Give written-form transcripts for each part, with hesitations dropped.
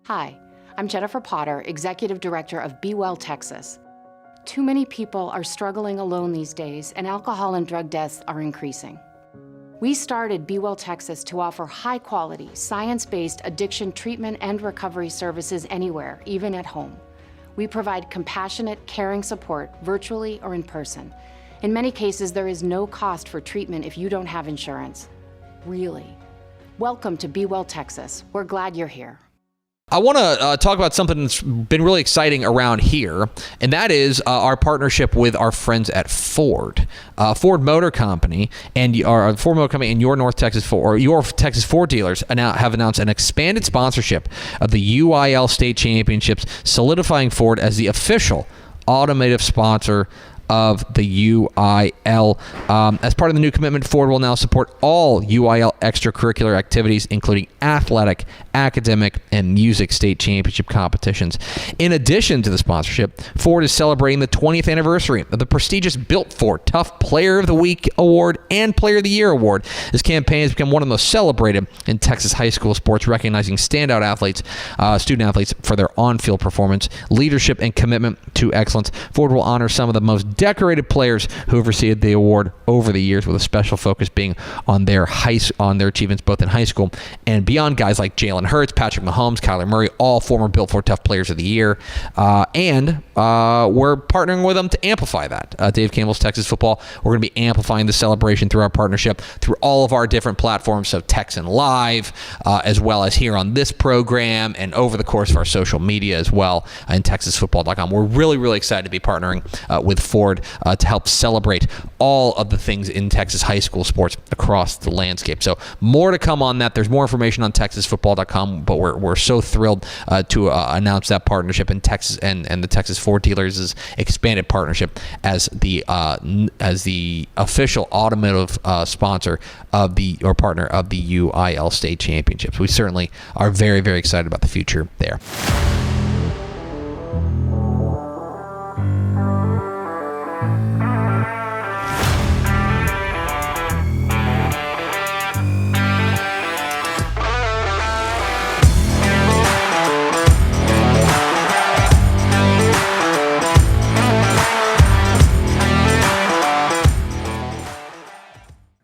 Hi, I'm Jennifer Potter, Executive Director of Be Well Texas. Too many people are struggling alone these days, and alcohol and drug deaths are increasing. We started Be Well Texas to offer high-quality, science-based addiction treatment and recovery services anywhere, even at home. We provide compassionate, caring support virtually or in person. In many cases, there is no cost for treatment if you don't have insurance. Really. Welcome to Be Well Texas. We're glad you're here. I want to talk about something that's been really exciting around here, and that is our partnership with our friends at Ford. Ford Motor Company and your North Texas Ford, or your Texas Ford dealers have announced an expanded sponsorship of the UIL State Championships, solidifying Ford as the official automotive sponsor of the UIL. As part of the new commitment, Ford will now support all UIL extracurricular activities, including athletic, academic, and music state championship competitions. In addition to the sponsorship, Ford is celebrating the 20th anniversary of the prestigious Built Ford Tough Player of the Week Award and Player of the Year Award. This campaign has become one of the most celebrated in Texas high school sports, recognizing standout athletes, student athletes, for their on-field performance, leadership, and commitment to excellence. Ford will honor some of the most decorated players who have received the award over the years, with a special focus being on their achievements both in high school and beyond. Guys like Jalen Hurts, Patrick Mahomes, Kyler Murray, all former Built Ford Tough Players of the Year, and we're partnering with them to amplify that. Dave Campbell's Texas Football, we're going to be amplifying the celebration through our partnership through all of our different platforms, so Texan Live, as well as here on this program and over the course of our social media as well, and TexasFootball.com. We're really, really excited to be partnering with Ford to help celebrate all of the things in Texas high school sports across the landscape. So more to come on that. There's more information on TexasFootball.com, but we're so thrilled to announce that partnership in Texas and the Texas Ford Dealers' expanded partnership as the official automotive sponsor of or partner of the UIL State Championships. We certainly are very, very excited about the future there.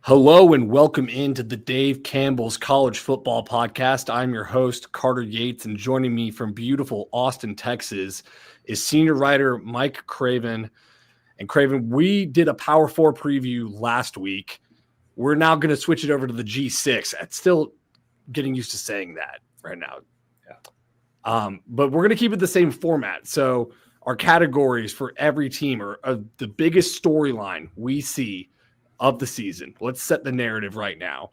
Hello and welcome into the Dave Campbell's College Football Podcast. I'm your host, Carter Yates, and joining me from beautiful Austin, Texas, is senior writer Mike Craven. And Craven, we did a Power 4 preview last week. We're now going to switch it over to the G6. I'm still getting used to saying that right now. Yeah. But we're going to keep it the same format. So our categories for every team are the biggest storyline we see of the season. Let's set the narrative right now.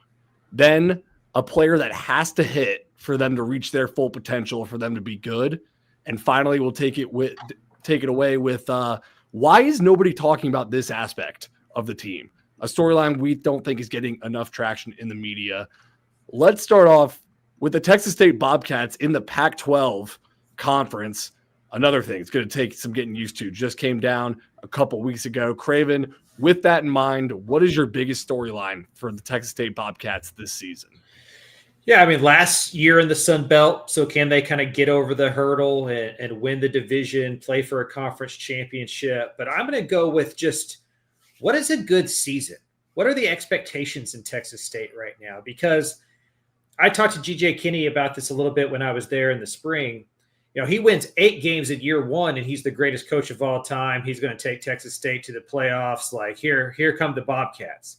Then a player that has to hit for them to reach their full potential, for them to be good. And finally, we'll take it away with why is nobody talking about this aspect of the team? A storyline we don't think is getting enough traction in the media. Let's start off with the Texas State Bobcats in the Pac-12 conference. Another thing it's going to take some getting used to. Just came down a couple weeks ago. Craven, with that in mind, what is your biggest storyline for the Texas State Bobcats this season? Yeah, I mean, last year in the Sun Belt, so can they kind of get over the hurdle and win the division, play for a conference championship? But I'm going to go with just what is a good season? What are the expectations in Texas State right now? Because I talked to G.J. Kinney about this a little bit when I was there in the spring. You know, he wins 8 games in year one, and he's the greatest coach of all time. He's going to take Texas State to the playoffs. Like, here come the Bobcats.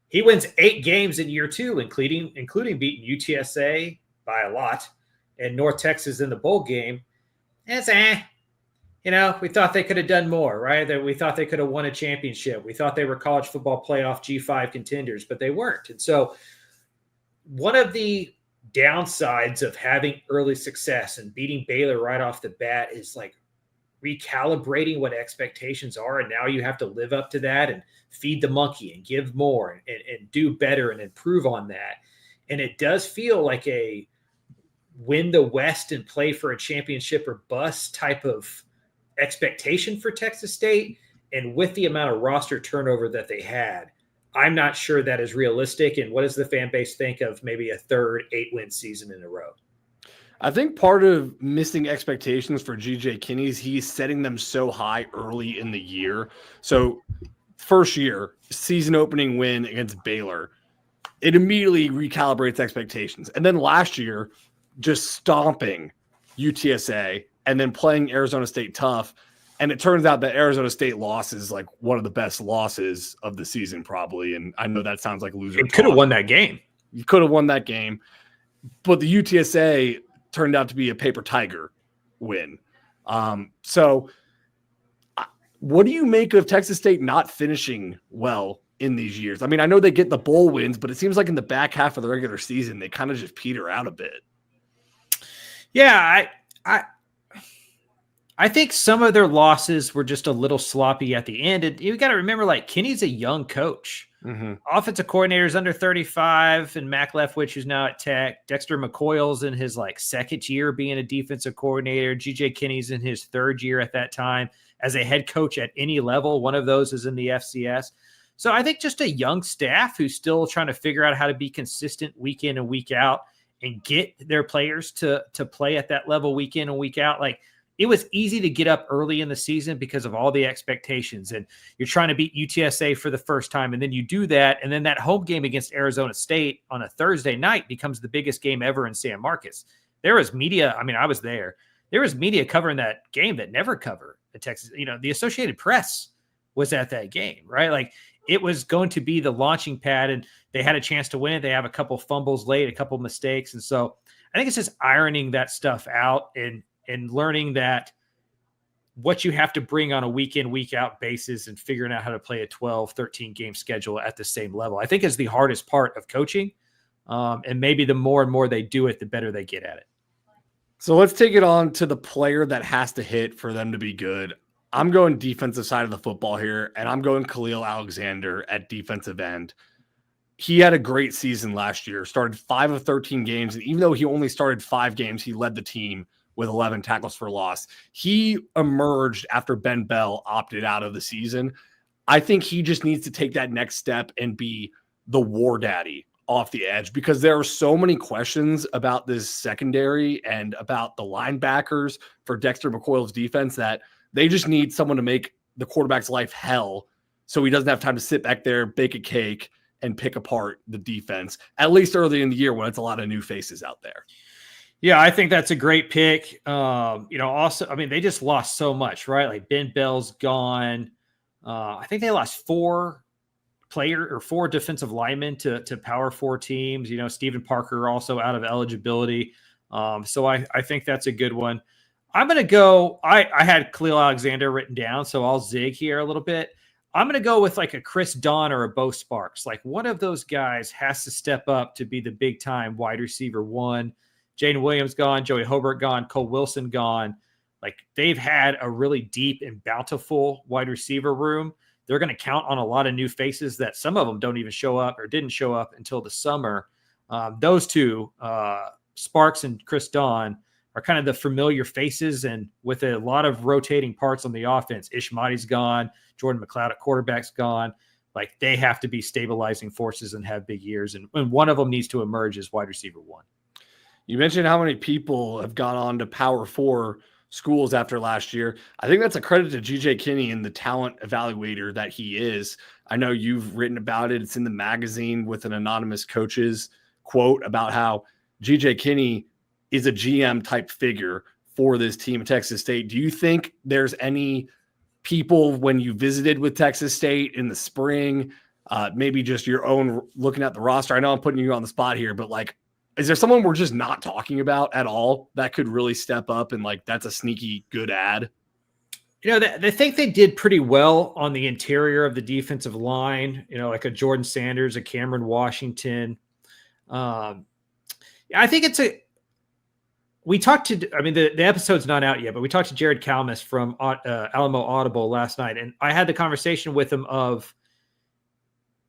He wins 8 games in year two, including beating UTSA by a lot and North Texas in the bowl game. And it's, we thought they could have done more, right? That we thought they could have won a championship. We thought they were college football playoff G5 contenders, but they weren't. And so one of the downsides of having early success and beating Baylor right off the bat is like recalibrating what expectations are. And now you have to live up to that and feed the monkey and give more and do better and improve on that. And it does feel like a win the West and play for a championship or bust type of expectation for Texas State. And with the amount of roster turnover that they had, I'm not sure that is realistic. And what does the fan base think of maybe a third 8-win season in a row? I think part of missing expectations for GJ Kinney is he's setting them so high early in the year. So first year, season opening win against Baylor, it immediately recalibrates expectations. And then last year, just stomping UTSA and then playing Arizona State tough. And it turns out that Arizona State loss is like one of the best losses of the season, probably. And I know that sounds like loser. It could have won that game. You could have won that game. But the UTSA turned out to be a paper tiger win. So what do you make of Texas State not finishing well in these years? I mean, I know they get the bowl wins, but it seems like in the back half of the regular season, they kind of just peter out a bit. Yeah, I think some of their losses were just a little sloppy at the end. And you got to remember, like, Kenny's a young coach. Mm-hmm. Offensive coordinator is under 35, and Mac Leftwich, who's now at Tech. Dexter McCoyle's in his second year being a defensive coordinator. GJ Kinney's in his third year at that time as a head coach at any level. One of those is in the FCS. So I think just a young staff who's still trying to figure out how to be consistent week in and week out and get their players to play at that level week in and week out. Like, it was easy to get up early in the season because of all the expectations, and you're trying to beat UTSA for the first time. And then you do that. And then that home game against Arizona State on a Thursday night becomes the biggest game ever in San Marcos. There was media. I mean, I was there. There was media covering that game that never covered the Texas. The Associated Press was at that game, right? Like, it was going to be the launching pad, and they had a chance to win it. They have a couple fumbles late, a couple mistakes. And so I think it's just ironing that stuff out and learning that what you have to bring on a week in, week out basis and figuring out how to play a 12, 13 game schedule at the same level, I think is the hardest part of coaching. And maybe the more and more they do it, the better they get at it. So let's take it on to the player that has to hit for them to be good. I'm going defensive side of the football here, and I'm going Khalil Alexander at defensive end. He had a great season last year, started 5 of 13 games. And even though he only started 5 games, he led the team with 11 tackles for loss. He emerged after Ben Bell opted out of the season. I think he just needs to take that next step and be the war daddy off the edge, because there are so many questions about this secondary and about the linebackers for Dexter McCoyle's defense that they just need someone to make the quarterback's life hell so he doesn't have time to sit back there, bake a cake, and pick apart the defense, at least early in the year when it's a lot of new faces out there. Yeah, I think that's a great pick. Also, I mean, they just lost so much, right? Like, Ben Bell's gone. I think they lost 4 defensive linemen to Power 4 teams. Stephen Parker also out of eligibility. So I think that's a good one. I'm going to go. I had Khalil Alexander written down, so I'll zig here a little bit. I'm going to go with like a Chris Don or a Bo Sparks. Like, one of those guys has to step up to be the big time wide receiver 1. Jaden Williams gone, Joey Hobart gone, Cole Wilson gone. Like, they've had a really deep and bountiful wide receiver room. They're going to count on a lot of new faces that some of them don't even show up or didn't show up until the summer. Those two, Sparks and Chris Don, are kind of the familiar faces, and with a lot of rotating parts on the offense. Ishmati's gone, Jordan McLeod at quarterback's gone. Like, they have to be stabilizing forces and have big years, and one of them needs to emerge as wide receiver 1. You mentioned how many people have gone on to Power 4 schools after last year. I think that's a credit to GJ Kinney and the talent evaluator that he is. I know you've written about it. It's in the magazine with an anonymous coach's quote about how GJ Kinney is a GM type figure for this team at Texas State. Do you think there's any people when you visited with Texas State in the spring, maybe just your own looking at the roster? I know I'm putting you on the spot here, but like, is there someone we're just not talking about at all that could really step up and like that's a sneaky good ad? They think they did pretty well on the interior of the defensive line, like a Jordan Sanders, a Cameron Washington. I think the episode's not out yet, but we talked to Jared Kalmus from Alamo Audible last night, and I had the conversation with him of,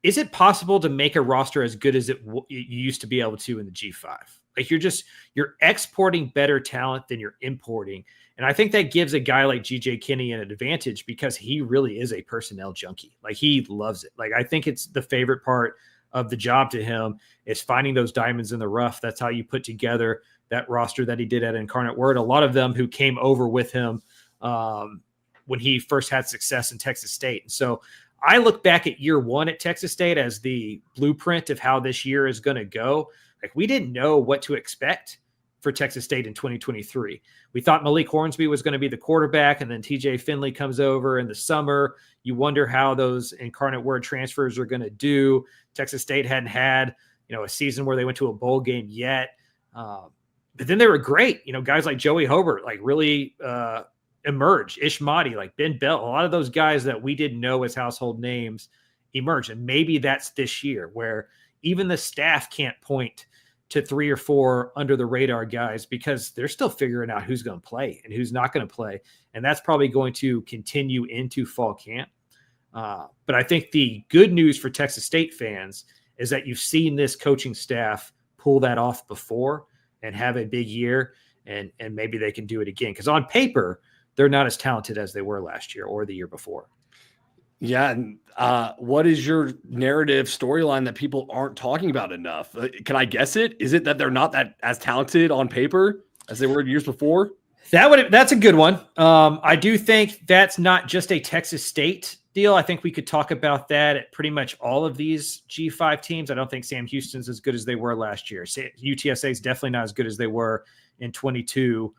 is it possible to make a roster as good as you used to be able to in the G5? Like, you're exporting better talent than you're importing. And I think that gives a guy like GJ Kinney an advantage because he really is a personnel junkie. Like, he loves it. Like, I think it's the favorite part of the job to him is finding those diamonds in the rough. That's how you put together that roster that he did at Incarnate Word. A lot of them who came over with him when he first had success in Texas State. And so I look back at year one at Texas State as the blueprint of how this year is going to go. Like, we didn't know what to expect for Texas State in 2023. We thought Malik Hornsby was going to be the quarterback, and then TJ Finley comes over in the summer. You wonder how those Incarnate Word transfers are going to do. Texas State hadn't had, a season where they went to a bowl game yet. But then they were great. Guys like Joey Hobart, like, really emerged. Ish Mahdi, like Ben Bell, a lot of those guys that we didn't know as household names emerged. And maybe that's this year where even the staff can't point to 3 or 4 under the radar guys because they're still figuring out who's going to play and who's not going to play. And that's probably going to continue into fall camp. But I think the good news for Texas State fans is that you've seen this coaching staff pull that off before and have a big year, and maybe they can do it again. Because on paper, they're not as talented as they were last year or the year before. Yeah. And what is your narrative storyline that people aren't talking about enough? Can I guess it? Is it that they're not that as talented on paper as they were years before? That's a good one. I do think that's not just a Texas State deal. I think we could talk about that at pretty much all of these G5 teams. I don't think Sam Houston's as good as they were last year. UTSA is definitely not as good as they were in 22,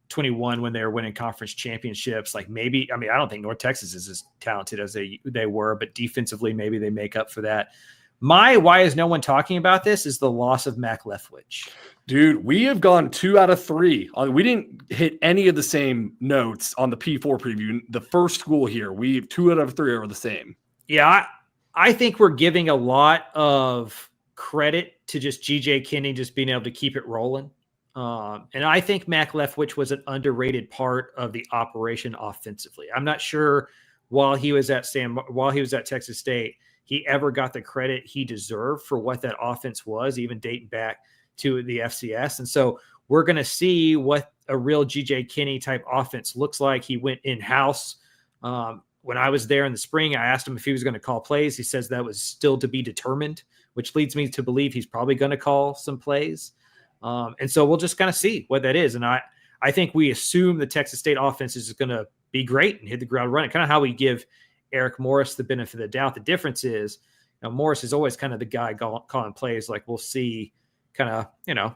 21 when they were winning conference championships. Like, maybe, I don't think North Texas is as talented as they were, but defensively, maybe they make up for that. Why is no one talking about this is the loss of Mac Leftwich. Dude, we have gone 2 out of 3. We didn't hit any of the same notes on the P4 preview. The first school here, 2 out of 3 are the same. Yeah, I think we're giving a lot of credit to just GJ Kinney just being able to keep it rolling. And I think Mac Leftwich was an underrated part of the operation offensively. I'm not sure while he was at Texas State, he ever got the credit he deserved for what that offense was, even dating back to the FCS. And so we're going to see what a real GJ Kinney type offense looks like. He went in-house. When I was there in the spring, I asked him if he was going to call plays. He says that was still to be determined, which leads me to believe he's probably going to call some plays. And so we'll just kind of see what that is. And I think we assume the Texas State offense is going to be great and hit the ground running, kind of how we give Eric Morris the benefit of the doubt. The difference is, Morris is always kind of the guy calling plays. Like, we'll see kind of,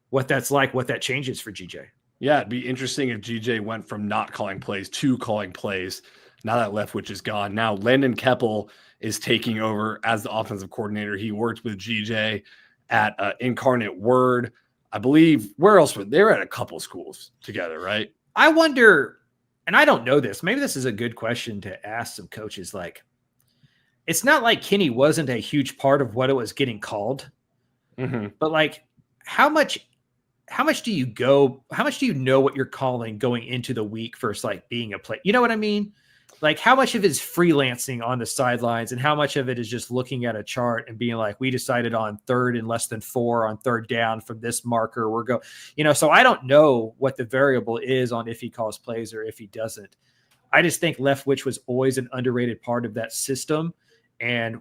what that's like, what that changes for GJ. Yeah, it'd be interesting if GJ went from not calling plays to calling plays. Now that Leftwich is gone. Now Landon Keppel is taking over as the offensive coordinator. He worked with GJ at Incarnate Word. I believe, where else were they? Were at a couple schools together, right? I wonder, and I don't know this, maybe this is a good question to ask some coaches. Like, it's not like Kinney wasn't a huge part of what it was getting called, but like, how much do you know what you're calling going into the week versus like being a play? You know what I mean? Like, how much of it is freelancing on the sidelines and how much of it is just looking at a chart and being like, we decided on 3rd and less than 4 on 3rd down from this marker. So I don't know what the variable is on if he calls plays or if he doesn't. I just think Leftwich was always an underrated part of that system. And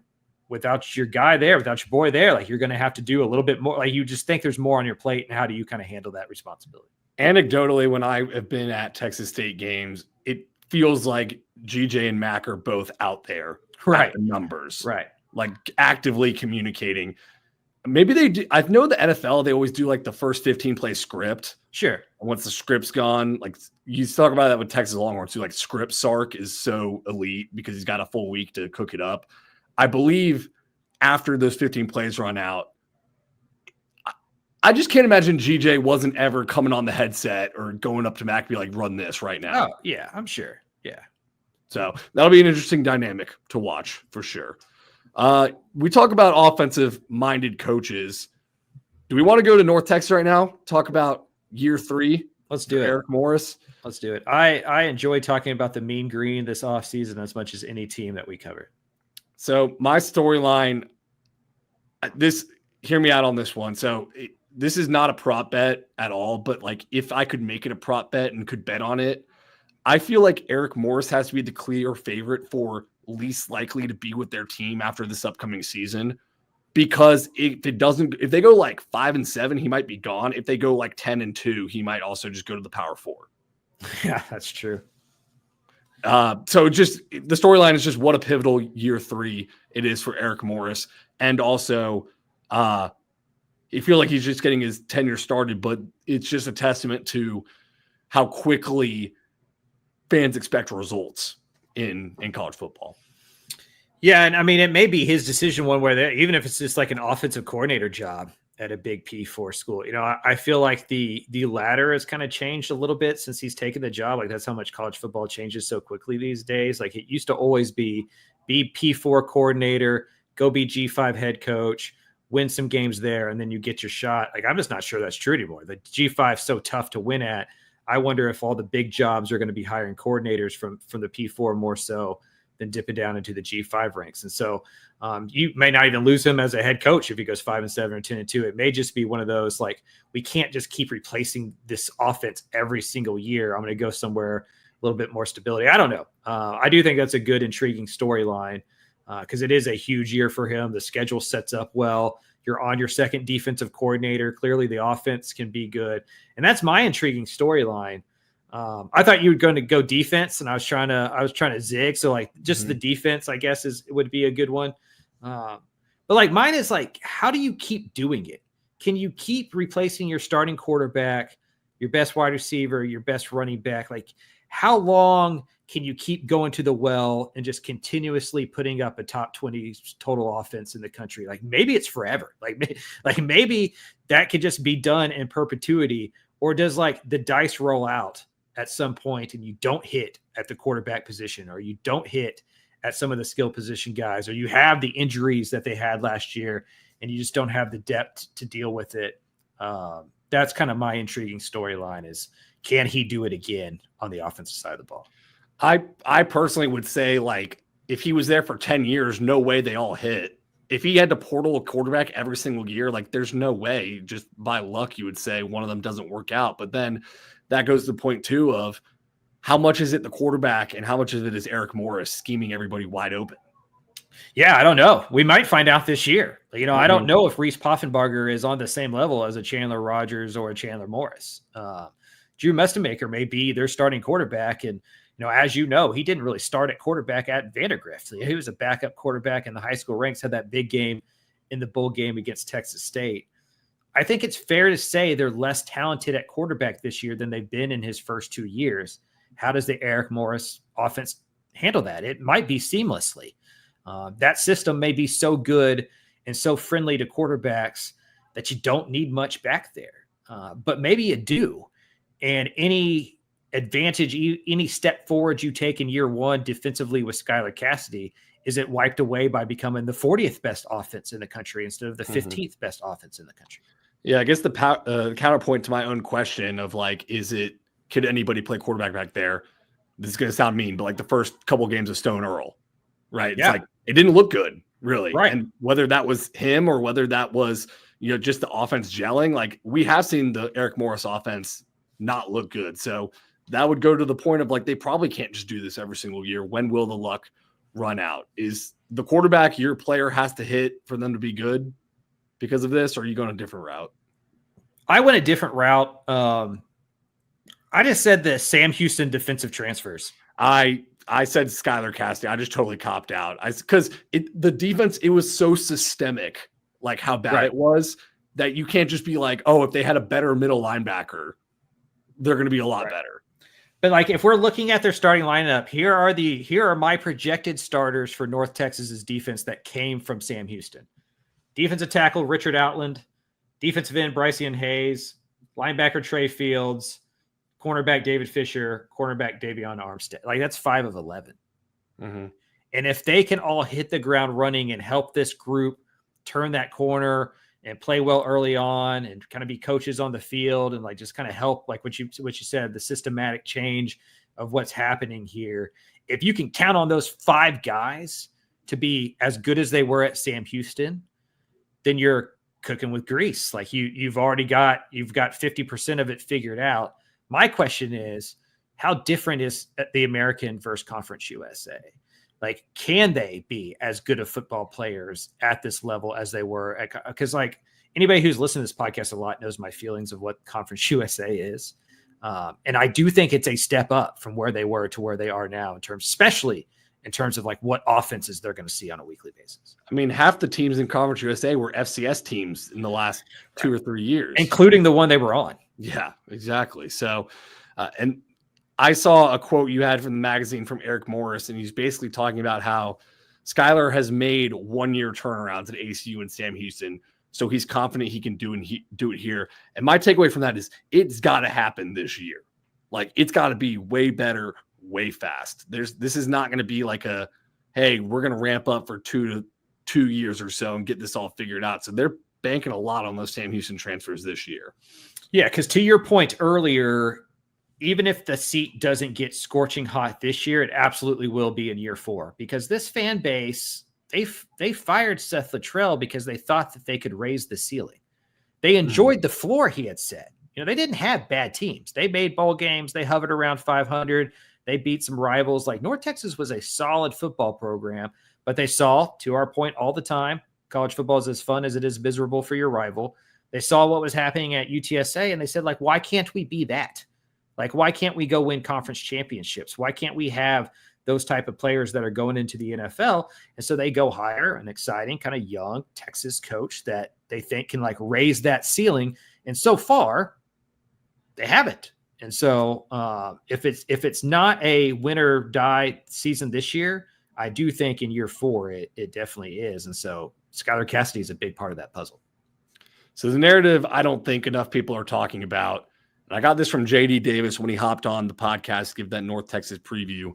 without your guy there, without your boy there, like, you're going to have to do a little bit more. Like, you just think there's more on your plate, and how do you kind of handle that responsibility? Anecdotally, when I have been at Texas State games, it feels like GJ and Mac are both out there, right? At the numbers, right? Like, actively communicating. Maybe they do. I know the NFL, they always do like the first 15 play script. Sure. And once the script's gone, like, you talk about that with Texas Longhorns too. Like, script Sark is so elite because he's got a full week to cook it up. I believe after those 15 plays run out, I just can't imagine GJ wasn't ever coming on the headset or going up to Mac and be like, run this right now. Oh, yeah, I'm sure. Yeah. So that'll be an interesting dynamic to watch for sure. We talk about offensive-minded coaches. Do we want to go to North Texas right now? Talk about year 3? Let's do it. Eric Morris. Let's do it. I enjoy talking about the Mean Green this offseason as much as any team that we cover. So my storyline, hear me out on this one. So this is not a prop bet at all, but like, if I could make it a prop bet and could bet on it, I feel like Eric Morris has to be the clear favorite for least likely to be with their team after this upcoming season. because if they go like 5-7, he might be gone. If they go like 10-2, he might also just go to the Power 4. Yeah, that's true. So just the storyline is just what a pivotal year 3 it is for Eric Morris. And also, I feel like he's just getting his tenure started, but it's just a testament to how quickly fans expect results in college football. Yeah, and I mean, it may be his decision one way, even if it's just like an offensive coordinator job at a big P4 school. You know, I feel like the ladder has kind of changed a little bit since he's taken the job. Like, that's how much college football changes so quickly these days. Like, it used to always be P4 coordinator, go be G5 head coach, win some games there, and then you get your shot. Like, I'm just not sure that's true anymore. The G5 is so tough to win at. I wonder if all the big jobs are going to be hiring coordinators from the P4 more so than dipping down into the G5 ranks. And so you may not even lose him as a head coach if he goes 5-7 or 10-2. It may just be one of those, like, we can't just keep replacing this offense every single year. I'm going to go somewhere a little bit more stability. I don't know. I do think that's a good, intriguing storyline because it is a huge year for him. The schedule sets up well. You're on your second defensive coordinator. Clearly the offense can be good. And that's my intriguing storyline. I thought you were going to go defense, and I was trying to zig. So like just the defense, I guess, would be a good one. But like mine is like, how do you keep doing it? Can you keep replacing your starting quarterback, your best wide receiver, your best running back? Like, how long can you keep going to the well and just continuously putting up a top 20 total offense in the country? Like, maybe it's forever. Like maybe that could just be done in perpetuity, or does like the dice roll out at some point and you don't hit at the quarterback position, or you don't hit at some of the skill position guys, or you have the injuries that they had last year and you just don't have the depth to deal with it. That's kind of my intriguing storyline is, can he do it again on the offensive side of the ball? I personally would say, like, if he was there for 10 years, no way they all hit. If he had to portal a quarterback every single year, like, there's no way. Just by luck, you would say one of them doesn't work out. But then that goes to the point, too, of how much is it the quarterback and how much of it is Eric Morris scheming everybody wide open? Yeah, I don't know. We might find out this year. You know, I don't know if Reese Poffenbarger is on the same level as a Chandler Rogers or a Chandler Morris. Drew Mustamaker may be their starting quarterback. And, you know, as you know, he didn't really start at quarterback at Vandergrift. He was a backup quarterback in the high school ranks, had that big game in the bowl game against Texas State. I think it's fair to say they're less talented at quarterback this year than they've been in his first 2 years. How does the Eric Morris offense handle that? It might be seamlessly. That system may be so good and so friendly to quarterbacks that you don't need much back there. But maybe you do. And any advantage, any step forward you take in year one defensively with Skylar Cassidy, is it wiped away by becoming the 40th best offense in the country instead of the 15th best offense in the country? Yeah, I guess the counterpoint to my own question of, like, could anybody play quarterback back there? This is going to sound mean, but like the first couple games of Stone Earl, right? Yeah. It's like, it didn't look good, really. Right. And whether that was him or whether that was, you know, just the offense gelling, like, we have seen the Eric Morris offense not look good. So that would go to the point of, like, they probably can't just do this every single year. When will the luck run out? Is the quarterback your player has to hit for them to be good because of this, or are you going a different route? I went a different route. I just said the Sam Houston defensive transfers. I said Skylar Cassidy. I just totally copped out. Because the defense, it was so systemic, like how bad it was, that you can't just be like, oh, if they had a better middle linebacker, they're going to be a lot better. But like, if we're looking at their starting lineup, here are my projected starters for North Texas's defense that came from Sam Houston. Defensive tackle Richard Outland, defensive end Brycian Hayes, linebacker Trey Fields, cornerback David Fisher, cornerback Davion Armstead. Like, that's 5 of 11. Mm-hmm. And if they can all hit the ground running and help this group turn that corner and play well early on and kind of be coaches on the field and like just kind of help, like what you said, the systematic change of what's happening here. If you can count on those 5 guys to be as good as they were at Sam Houston, then you're cooking with grease. Like you've got 50% of it figured out. My question is, how different is the American versus Conference USA? Like, can they be as good of football players at this level as they were? Because like anybody who's listened to this podcast a lot knows my feelings of what Conference USA is. And I do think it's a step up from where they were to where they are now especially in terms of like what offenses they're going to see on a weekly basis. I mean, half the teams in Conference USA were FCS teams in the last 2 or 3 years, including the one they were on. Yeah, exactly. So, and I saw a quote you had from the magazine from Eric Morris, and he's basically talking about how Skylar has made 1-year turnarounds at ACU and Sam Houston, so he's confident he can do it here. And my takeaway from that is it's got to happen this year. Like, it's got to be way better, way fast. This is not going to be like a, hey, we're going to ramp up for 2 years or so and get this all figured out. So they're banking a lot on those Sam Houston transfers this year. Yeah, because to your point earlier, even if the seat doesn't get scorching hot this year, it absolutely will be in year 4, because this fan base, they fired Seth Luttrell because they thought that they could raise the ceiling. They enjoyed the floor, he had said. They didn't have bad teams. They made bowl games. They hovered around 500. They beat some rivals. Like, North Texas was a solid football program, but they saw, to our point all the time, college football is as fun as it is miserable for your rival. They saw what was happening at UTSA, and they said, like, why can't we be that? Like, why can't we go win conference championships? Why can't we have those type of players that are going into the NFL? And so they go hire an exciting, kind of young Texas coach that they think can like raise that ceiling. And so far, they haven't. And so if it's not a win or die season this year, I do think in year 4 it definitely is. And so Skylar Cassidy is a big part of that puzzle. So the narrative I don't think enough people are talking about, and I got this from JD Davis when he hopped on the podcast to give that North Texas preview,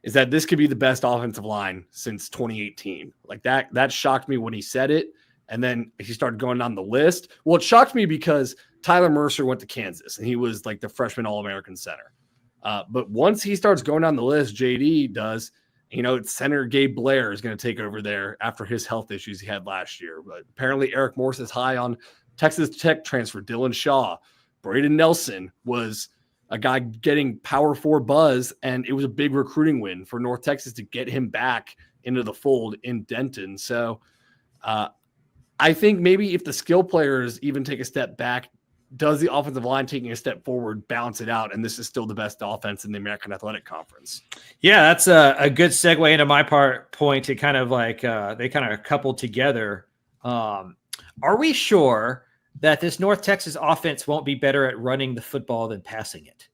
is that this could be the best offensive line since 2018. Like that shocked me when he said it. And then he started going down the list. Well, it shocked me because Tyler Mercer went to Kansas and he was like the freshman All-American center. But once he starts going down the list, JD does, it's center Gabe Blair is going to take over there after his health issues he had last year. But apparently Eric Morris is high on Texas Tech transfer Dylan Shaw. Braden Nelson was a guy getting Power 4 buzz, and it was a big recruiting win for North Texas to get him back into the fold in Denton. So I think maybe if the skill players even take a step back, does the offensive line taking a step forward balance it out? And this is still the best offense in the American Athletic Conference. Yeah, that's a good segue into my point to kind of like they kind of coupled together. Are we sure that this North Texas offense won't be better at running the football than passing it?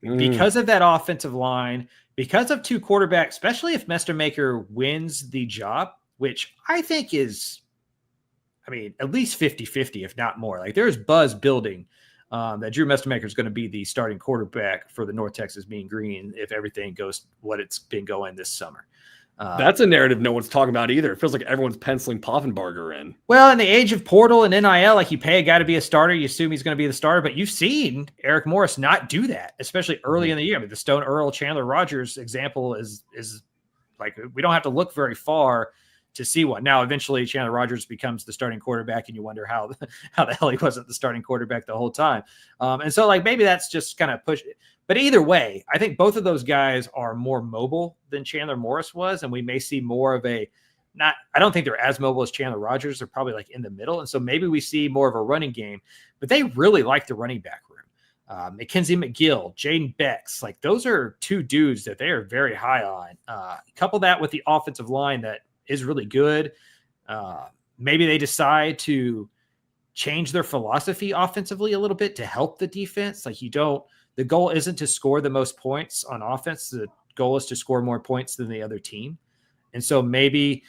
Because of that offensive line, because of 2 quarterbacks, especially if Mestermaker wins the job, which I think is, at least 50-50, if not more. Like, there's buzz building that Drew Mestermaker is going to be the starting quarterback for the North Texas Mean Green if everything goes what it's been going this summer. That's a narrative no one's talking about either. It feels like everyone's penciling Poffenbarger in. Well, in the age of portal and NIL, like, you pay a guy to be a starter, you assume he's going to be the starter, but you've seen Eric Morris not do that, especially early in the year. The Stone Earl, Chandler Rogers example is like, we don't have to look very far to see one. Now, eventually Chandler Rogers becomes the starting quarterback, and you wonder how the hell he wasn't the starting quarterback the whole time. And so, like, maybe that's just kind of push it. But either way, I think both of those guys are more mobile than Chandler Morris was, and we may see more of I don't think they're as mobile as Chandler Rogers. They're probably like in the middle. And so maybe we see more of a running game, but they really like the running back room. Mackenzie McGill, Jaden Becks, like, those are 2 dudes that they are very high on. Couple that with the offensive line that is really good. Maybe they decide to change their philosophy offensively a little bit to help the defense. Like, the goal isn't to score the most points on offense. The goal is to score more points than the other team. And so maybe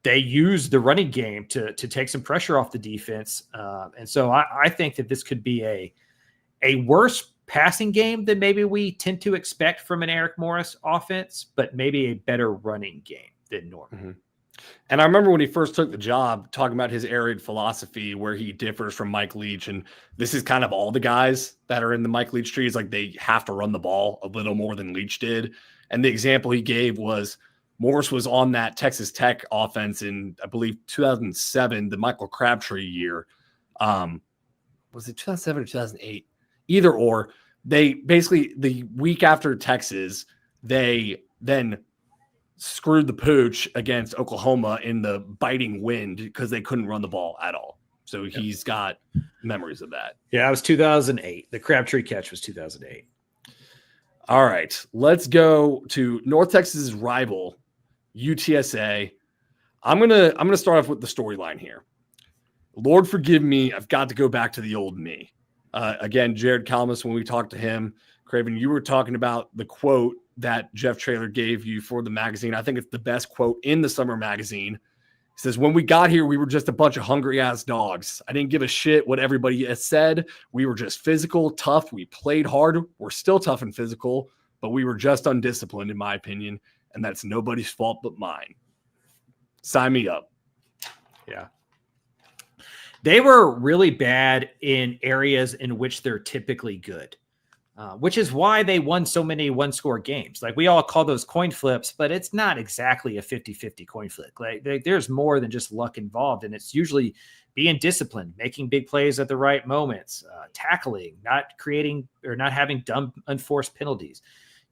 they use the running game to take some pressure off the defense. And so I think that this could be a worse passing game than maybe we tend to expect from an Eric Morris offense, but maybe a better running game than normal. Mm-hmm. And I remember when he first took the job talking about his arid philosophy where he differs from Mike Leach. And this is kind of all the guys that are in the Mike Leach tree is like, they have to run the ball a little more than Leach did. And the example he gave was Morris was on that Texas Tech offense in, I believe, 2007, the Michael Crabtree year. Was it 2007 or 2008? Either or. They basically, the week after Texas, they then screwed the pooch against Oklahoma in the biting wind because they couldn't run the ball at all. So he's got memories of that. Yeah, it was 2008. The Crabtree catch was 2008. All right, let's go to North Texas's rival, UTSA. I'm gonna start off with the storyline here. Lord forgive me, I've got to go back to the old me. Again, Jared Kalmus, when we talked to him, Craven, you were talking about the quote that Jeff Traylor gave you for the magazine. I think it's the best quote in the summer magazine. He says, when we got here, we were just a bunch of hungry-ass dogs. I didn't give a shit what everybody has said. We were just physical, tough. We played hard. We're still tough and physical, but we were just undisciplined, in my opinion, and that's nobody's fault but mine. Sign me up. Yeah. They were really bad in areas in which they're typically good, which is why they won so many one-score games. Like, we all call those coin flips, but it's not exactly a 50-50 coin flip. Like, there's more than just luck involved, and it's usually being disciplined, making big plays at the right moments, tackling, not creating or not having dumb, unforced penalties.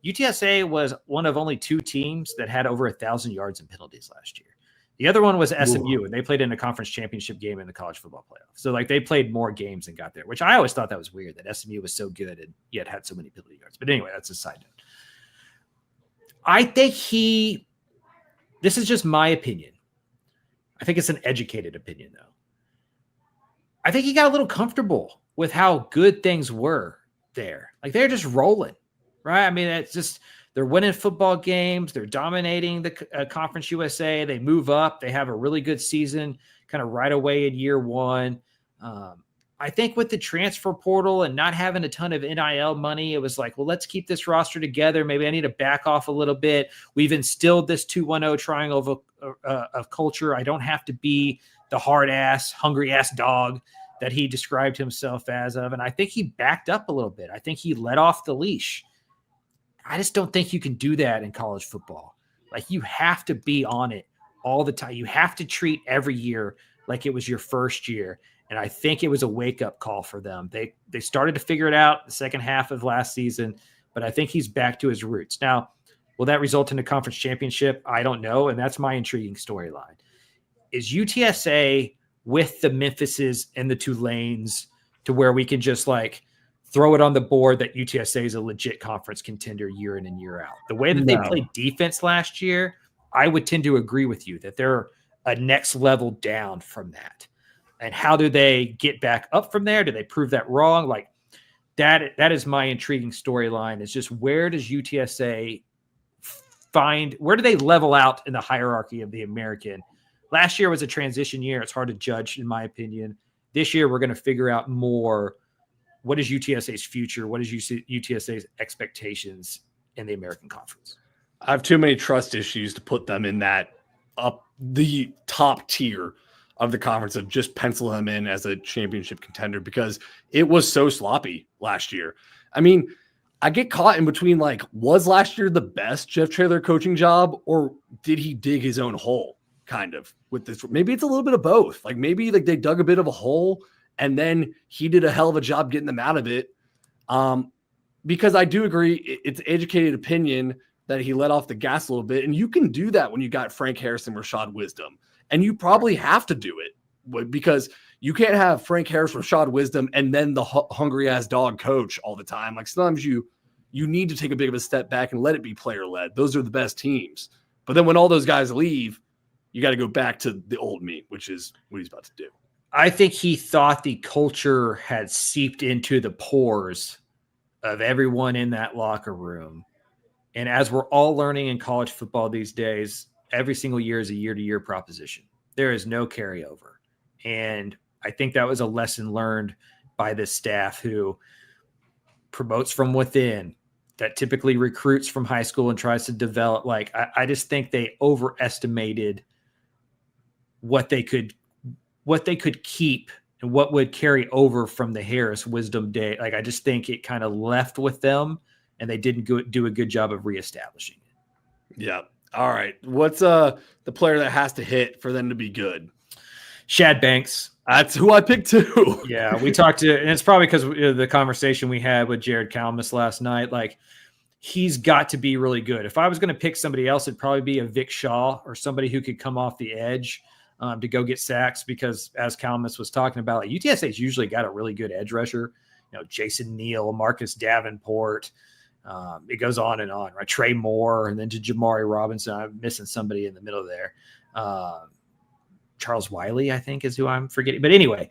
UTSA was one of only 2 teams that had over 1,000 yards in penalties last year. The other one was SMU, and they played in a conference championship game in the college football playoff. So, like, they played more games and got there, which I always thought that was weird, that SMU was so good and yet had so many penalty yards. But anyway, that's a side note. I think this is just my opinion. I think it's an educated opinion, though. I think he got a little comfortable with how good things were there. Like, they're just rolling, right? I mean, it's just – they're winning football games. They're dominating the Conference USA. They move up. They have a really good season kind of right away in year one. I think with the transfer portal and not having a ton of NIL money, it was like, well, let's keep this roster together. Maybe I need to back off a little bit. We've instilled this 2-1-0 triangle of culture. I don't have to be the hard-ass, hungry-ass dog that he described himself as of. And I think he backed up a little bit. I think he let off the leash. I just don't think you can do that in college football. Like, you have to be on it all the time. You have to treat every year like it was your first year. And I think it was a wake-up call for them. They started to figure it out the second half of last season, but I think he's back to his roots. Now, will that result in a conference championship? I don't know, and that's my intriguing storyline. Is UTSA with the Memphises and the Tulanes to where we can just, like, throw it on the board that UTSA is a legit conference contender year in and year out? The way that they played defense last year, I would tend to agree with you that they're a next level down from that. And how do they get back up from there? Do they prove that wrong? Like, that is my intriguing storyline. Is just, where does UTSA where do they level out in the hierarchy of the American? Last year was a transition year. It's hard to judge, in my opinion. This year, we're going to figure out more. What is UTSA's future? What is UTSA's expectations in the American Conference? I have too many trust issues to put them in that up the top tier of the conference of just pencil them in as a championship contender, because it was so sloppy last year. I mean, I get caught in between, like, was last year the best Jeff Traylor coaching job, or did he dig his own hole kind of with this? Maybe it's a little bit of both. Like, maybe like they dug a bit of a hole and then he did a hell of a job getting them out of it. Because I do agree, it's educated opinion that he let off the gas a little bit. And you can do that when you got Frank Harris and Rashad Wisdom. And you probably have to do it, because you can't have Frank Harris, Rashad Wisdom, and then the hungry-ass dog coach all the time. Like, sometimes you need to take a bit of a step back and let it be player-led. Those are the best teams. But then when all those guys leave, you got to go back to the old me, which is what he's about to do. I think he thought the culture had seeped into the pores of everyone in that locker room. And as we're all learning in college football these days, every single year is a year-to-year proposition. There is no carryover. And I think that was a lesson learned by this staff, who promotes from within, that typically recruits from high school and tries to develop. Like, I just think they overestimated what they could keep and what would carry over from the Harris Wisdom day. Like, I just think it kind of left with them, and they didn't do a good job of reestablishing it. Yeah. All right. What's the player that has to hit for them to be good? Shad Banks. That's who I picked too. Yeah, we talked to, and it's probably because the conversation we had with Jared Kalmus last night. Like, he's got to be really good. If I was going to pick somebody else, it'd probably be a Vic Shaw or somebody who could come off the edge to go get sacks, because as Calmus was talking about, like, UTSA's usually got a really good edge rusher. Jason Neal, Marcus Davenport. It goes on and on, right? Trey Moore, and then to Jamari Robinson. I'm missing somebody in the middle there. Charles Wiley, I think, is who I'm forgetting. But anyway,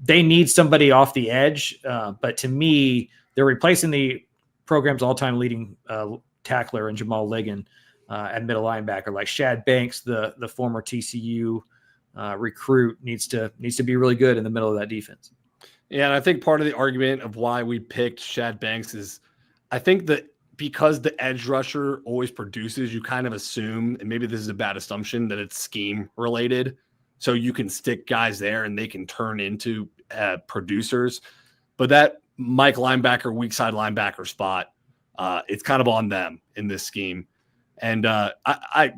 they need somebody off the edge. But to me, they're replacing the program's all-time leading tackler in Jamal Ligon at middle linebacker. Like Shad Banks, the former TCU recruit, needs to be really good in the middle of that defense. Yeah, and I think part of the argument of why we picked Shad Banks is I think that because the edge rusher always produces, you kind of assume, and maybe this is a bad assumption, that it's scheme related. So you can stick guys there and they can turn into producers. But that Mike linebacker, weak side linebacker spot, it's kind of on them in this scheme. And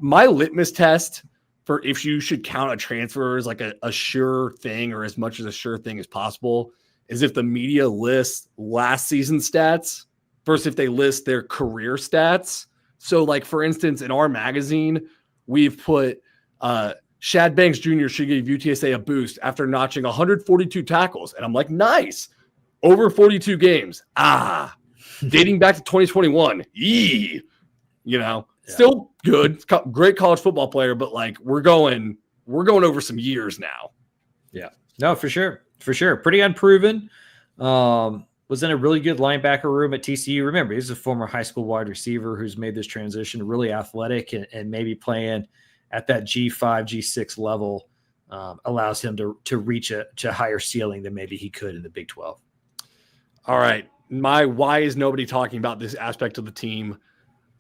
my litmus test for if you should count a transfer as like a sure thing, or as much as a sure thing as possible, is if the media lists last season stats versus if they list their career stats. So, like, for instance, in our magazine, we've put Shad Banks Jr. should give UTSA a boost after notching 142 tackles. And I'm like, nice. Over 42 games. Dating back to 2021. Still good. Great college football player, but like we're going over some years now. Yeah. No, for sure. For sure. Pretty unproven. Was in a really good linebacker room at TCU. Remember, he's a former high school wide receiver who's made this transition, really athletic, and maybe playing at that G5, G6 level allows him to reach a higher ceiling than maybe he could in the Big 12. All right. Why is nobody talking about this aspect of the team?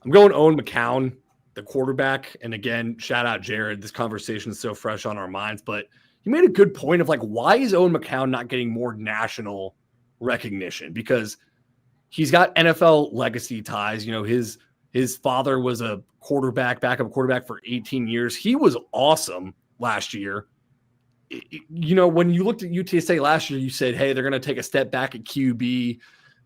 I'm going Owen McCown, the quarterback. And again, shout out Jared. This conversation is so fresh on our minds, but you made a good point of like, why is Owen McCown not getting more national recognition? Because he's got NFL legacy ties. His father was a backup quarterback for 18 years. He was awesome last year. When you looked at UTSA last year, you said, hey, they're going to take a step back at QB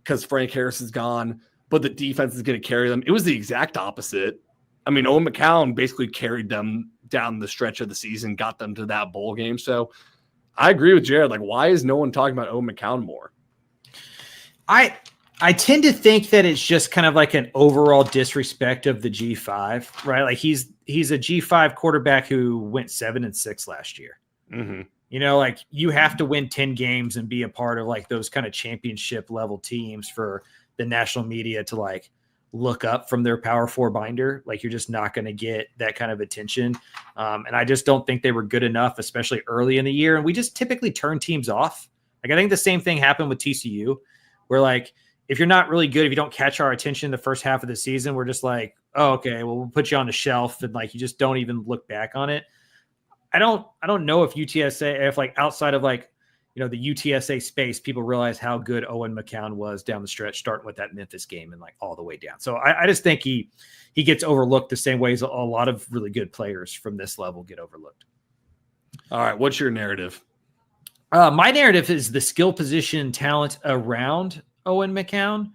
because Frank Harris is gone, but the defense is going to carry them. It was the exact opposite. I mean, Owen McCown basically carried them down the stretch of the season, got them to that bowl game. So I agree with Jared. Like, why is no one talking about Owen McCown more? I tend to think that it's just kind of like an overall disrespect of the G5, right? Like he's a G5 quarterback who went 7-6 last year. Mm-hmm. Like you have to win 10 games and be a part of like those kind of championship level teams for the national media to like look up from their Power 4 binder. Like you're just not going to get that kind of attention. And I just don't think they were good enough, especially early in the year. And we just typically turn teams off. Like I think the same thing happened with TCU, where like, if you're not really good, if you don't catch our attention the first half of the season, we're just like, oh, okay, well, we'll put you on the shelf, and like you just don't even look back on it. I don't know if UTSA, if like outside of like, the UTSA space, people realize how good Owen McCown was down the stretch, starting with that Memphis game and like all the way down. So I just think he gets overlooked the same way as a lot of really good players from this level get overlooked. All right, what's your narrative? My narrative is the skill position talent around Owen McCown,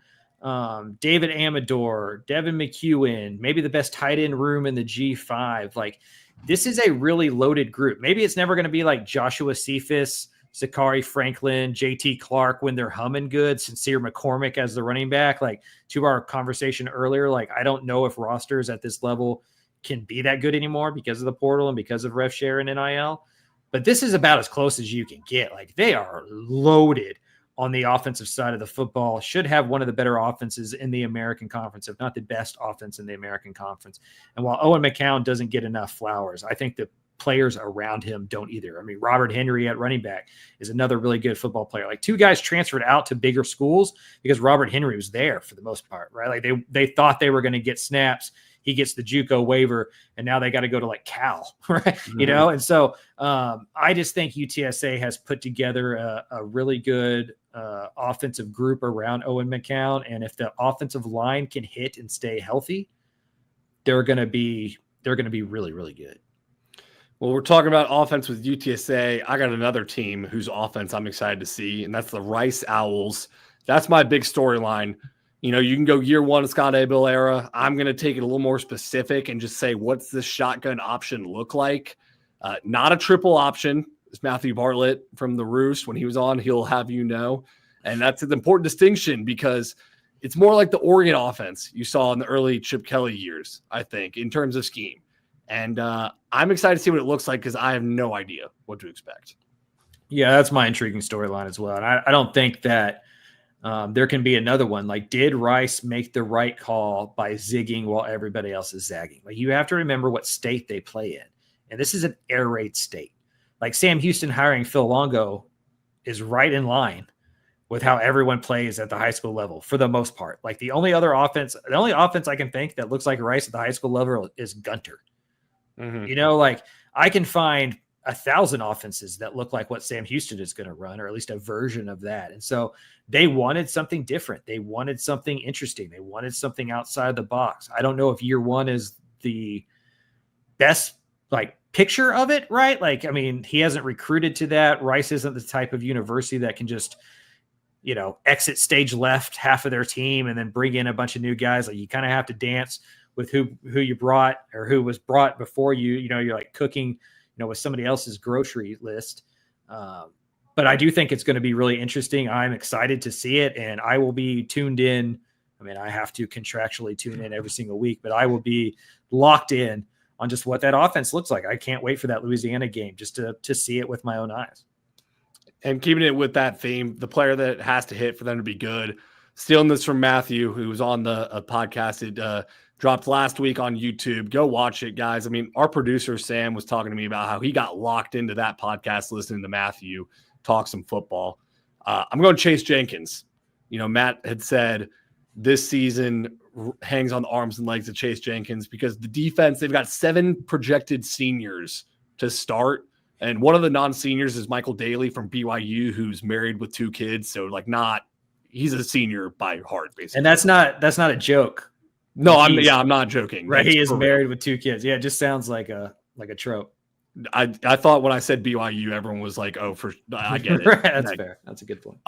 David Amador, Devin McEwen, maybe the best tight end room in the G5. Like this is a really loaded group. Maybe it's never going to be like Joshua Cephas, Zachary Franklin, JT Clark when they're humming good, Sincere McCormick as the running back. Like to our conversation earlier, like I don't know if rosters at this level can be that good anymore because of the portal and because of rev share and NIL. But this is about as close as you can get. Like they are loaded on the offensive side of the football, should have one of the better offenses in the American Conference, if not the best offense in the American Conference. And while Owen McCown doesn't get enough flowers, I think the players around him don't either. I mean, Robert Henry at running back is another really good football player. Like two guys transferred out to bigger schools because Robert Henry was there for the most part, right? Like they thought they were going to get snaps. He gets the JUCO waiver, and now they got to go to like Cal, right? Mm-hmm. And so I just think UTSA has put together a really good offensive group around Owen McCown, and if the offensive line can hit and stay healthy, they're going to be really, really good. Well, we're talking about offense with UTSA. I got another team whose offense I'm excited to see, and that's the Rice Owls. That's my big storyline You can go year one Scott Abel era. I'm going to take it a little more specific and just say, what's this shotgun option look like? Not a triple option. As Matthew Bartlett from the Roost, when he was on, he'll have you know. And that's an important distinction because it's more like the Oregon offense you saw in the early Chip Kelly years, I think, in terms of scheme. And I'm excited to see what it looks like because I have no idea what to expect. Yeah, that's my intriguing storyline as well. And I don't think that there can be another one. Like, did Rice make the right call by zigging while everybody else is zagging? Like, you have to remember what state they play in. And this is an air raid state. Like, Sam Houston hiring Phil Longo is right in line with how everyone plays at the high school level for the most part. Like, the only offense I can think that looks like Rice at the high school level is Gunter. Mm-hmm. Like, I can find 1,000 offenses that look like what Sam Houston is going to run, or at least a version of that. And so they wanted something different. They wanted something interesting. They wanted something outside the box. I don't know if year one is the best picture of it, right? Like, I mean, he hasn't recruited to that. Rice isn't the type of university that can just, exit stage left half of their team and then bring in a bunch of new guys. Like, you kind of have to dance with who you brought or who was brought before you. You're like cooking, with somebody else's grocery list. But I do think it's going to be really interesting. I'm excited to see it, and I will be tuned in. I mean, I have to contractually tune in every single week, but I will be locked in on just what that offense looks like. I can't wait for that Louisiana game just to see it with my own eyes. And keeping it with that theme, the player that has to hit for them to be good, stealing this from Matthew, who was on the podcast. It dropped last week on YouTube. Go watch it, guys. I mean, our producer, Sam, was talking to me about how he got locked into that podcast listening to Matthew talk some football. I'm going Chase Jenkins. Matt had said this season hangs on the arms and legs of Chase Jenkins because the defense, they've got 7 projected seniors to start. And one of the non-seniors is Michael Daly from BYU, who's married with 2 kids. So he's a senior by heart, basically. And that's not a joke. No, I'm not joking. Right. That's he is correct. married with 2 kids. Yeah. It just sounds like a trope. I thought when I said BYU, everyone was like, oh, I get it. Right, that's fair. That's a good point.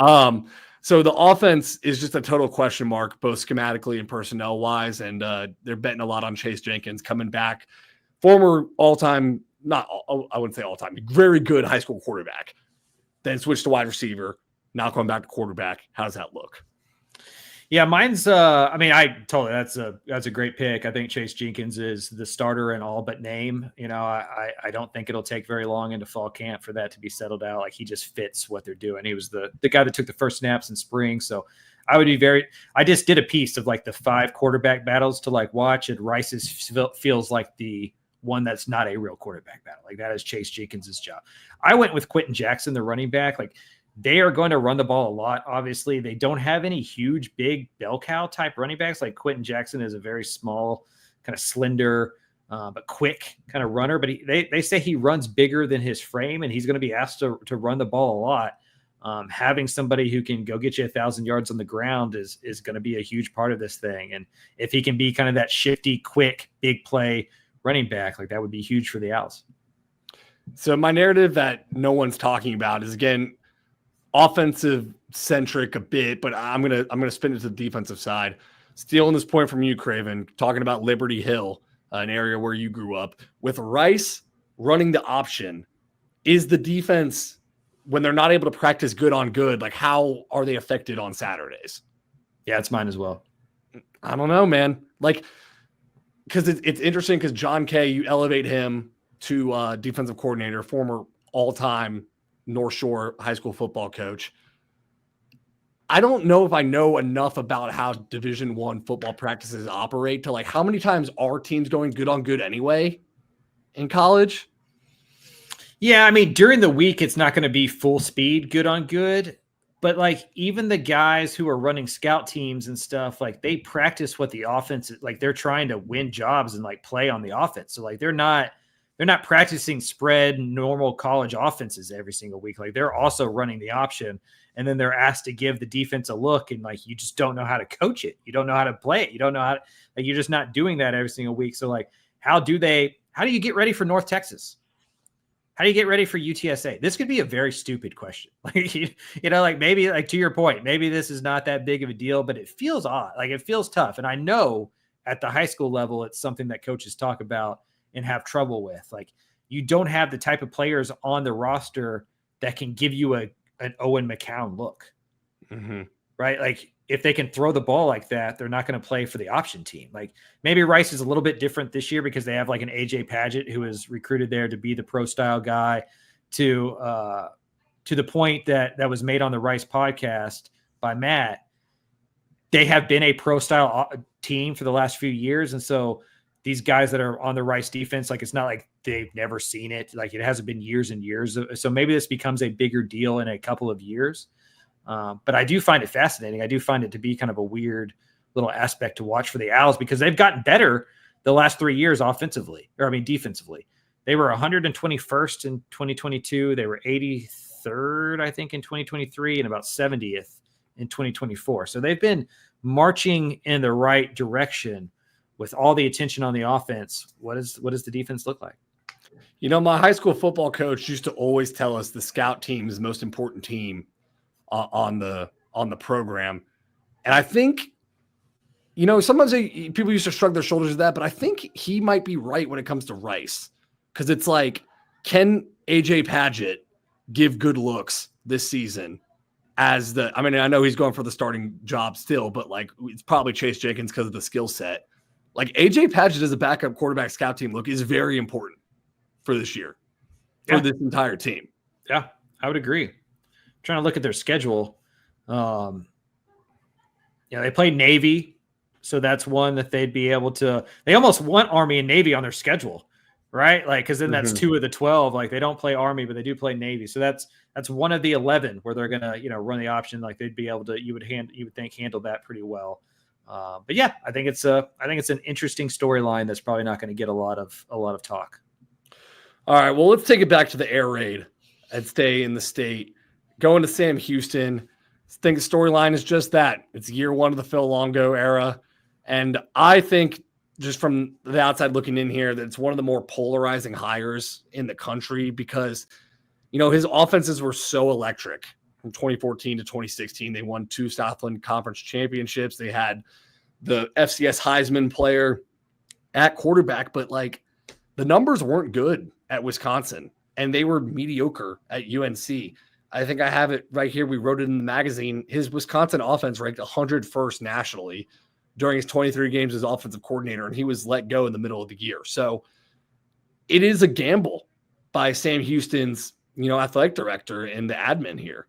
So the offense is just a total question mark, both schematically and personnel wise. And they're betting a lot on Chase Jenkins coming back. Former all-time, I wouldn't say all-time, very good high school quarterback. Then switched to wide receiver. Now coming back to quarterback. How does that look? Yeah, mine's that's a great pick. I think Chase Jenkins is the starter in all but name. I don't think it'll take very long into fall camp for that to be settled out. Like, he just fits what they're doing. He was the guy that took the first snaps in spring. So I just did a piece of the 5 quarterback battles to watch, and Rice's feels like the one that's not a real quarterback battle. Like, that is Chase Jenkins' job. I went with Quentin Jackson, the running back. They are going to run the ball a lot. Obviously, they don't have any huge, big bell cow type running backs. Like, Quentin Jackson is a very small, kind of slender, but quick kind of runner. But they say he runs bigger than his frame, and he's going to be asked to run the ball a lot. Having somebody who can go get you 1,000 yards on the ground is going to be a huge part of this thing. And if he can be kind of that shifty, quick, big play running back, that would be huge for the Owls. So my narrative that no one's talking about is, again, offensive centric a bit, but I'm gonna spin it to the defensive side. Stealing this point from you, Craven, talking about Liberty Hill, an area where you grew up. With Rice running the option, is the defense, when they're not able to practice good on good, how are they affected on Saturdays? Yeah, it's mine as well. I don't know, man. Because it's interesting because John Kay, you elevate him to defensive coordinator, former all-time North Shore high school football coach. I don't know if I know enough about how Division I football practices operate to how many times are teams going good on good anyway in college? Yeah, I mean, during the week, it's not going to be full speed good on good. But even the guys who are running scout teams and stuff, they practice what the offense is. They're trying to win jobs and play on the offense. So they're not practicing spread normal college offenses every single week. They're also running the option, and then they're asked to give the defense a look, and you just don't know how to coach it. You don't know how to play it. You don't know how to, you're just not doing that every single week. So how do you get ready for North Texas? How do you get ready for UTSA? This could be a very stupid question. Like, like maybe like to your point, maybe this is not that big of a deal, but it feels odd. Like it feels tough. And I know at the high school level, it's something that coaches talk about and have trouble with. Like you don't have the type of players on the roster that can give you an Owen McCown look, right? Like if they can throw the ball like that, they're not going to play for the option team. Like maybe Rice is a little bit different this year because they have like an AJ Padgett who is recruited there to be the pro style guy to the point that was made on the Rice podcast by Matt. They have been a pro style team for the last few years. And so these guys that are on the Rice defense, like it's not like they've never seen it. Like it hasn't been years and years. So maybe this becomes a bigger deal in a couple of years. But I do find it fascinating. I do find it to be kind of a weird little aspect to watch for the Owls because they've gotten better the last 3 years defensively. They were 121st in 2022. They were 83rd, I think, in 2023 and about 70th in 2024. So they've been marching in the right direction with all the attention on the offense. What does the defense look like? My high school football coach used to always tell us the scout team is the most important team on the program. And I think, sometimes people used to shrug their shoulders at that, but I think he might be right when it comes to Rice. Because it's like, can AJ Padgett give good looks this season I know he's going for the starting job still, but like it's probably Chase Jenkins because of the skill set. Like AJ Padgett as a backup quarterback scout team look is very important for this year, for this entire team. Yeah, I would agree. Trying to look at their schedule. They play Navy, so that's one that they'd be able to. They almost want Army and Navy on their schedule, right? Like, because then that's 2 of the 12. Like they don't play Army, but they do play Navy. So that's one of the 11 where they're gonna run the option. Like they'd be able to. You would think handle that pretty well. But yeah, I think it's an interesting storyline that's probably not going to get a lot of talk. All right, well, let's take it back to the air raid and stay in the state. Going to Sam Houston. I think the storyline is just that. It's year one of the Phil Longo era. And I think just from the outside looking in here that it's one of the more polarizing hires in the country because, his offenses were so electric. From 2014 to 2016, they won 2 Southland Conference championships. They had the FCS Heisman player at quarterback, but like the numbers weren't good at Wisconsin and they were mediocre at UNC. I think I have it right here. We wrote it in the magazine. His Wisconsin offense ranked 101st nationally during his 23 games as offensive coordinator, and he was let go in the middle of the year. So it is a gamble by Sam Houston's, athletic director and the admin here.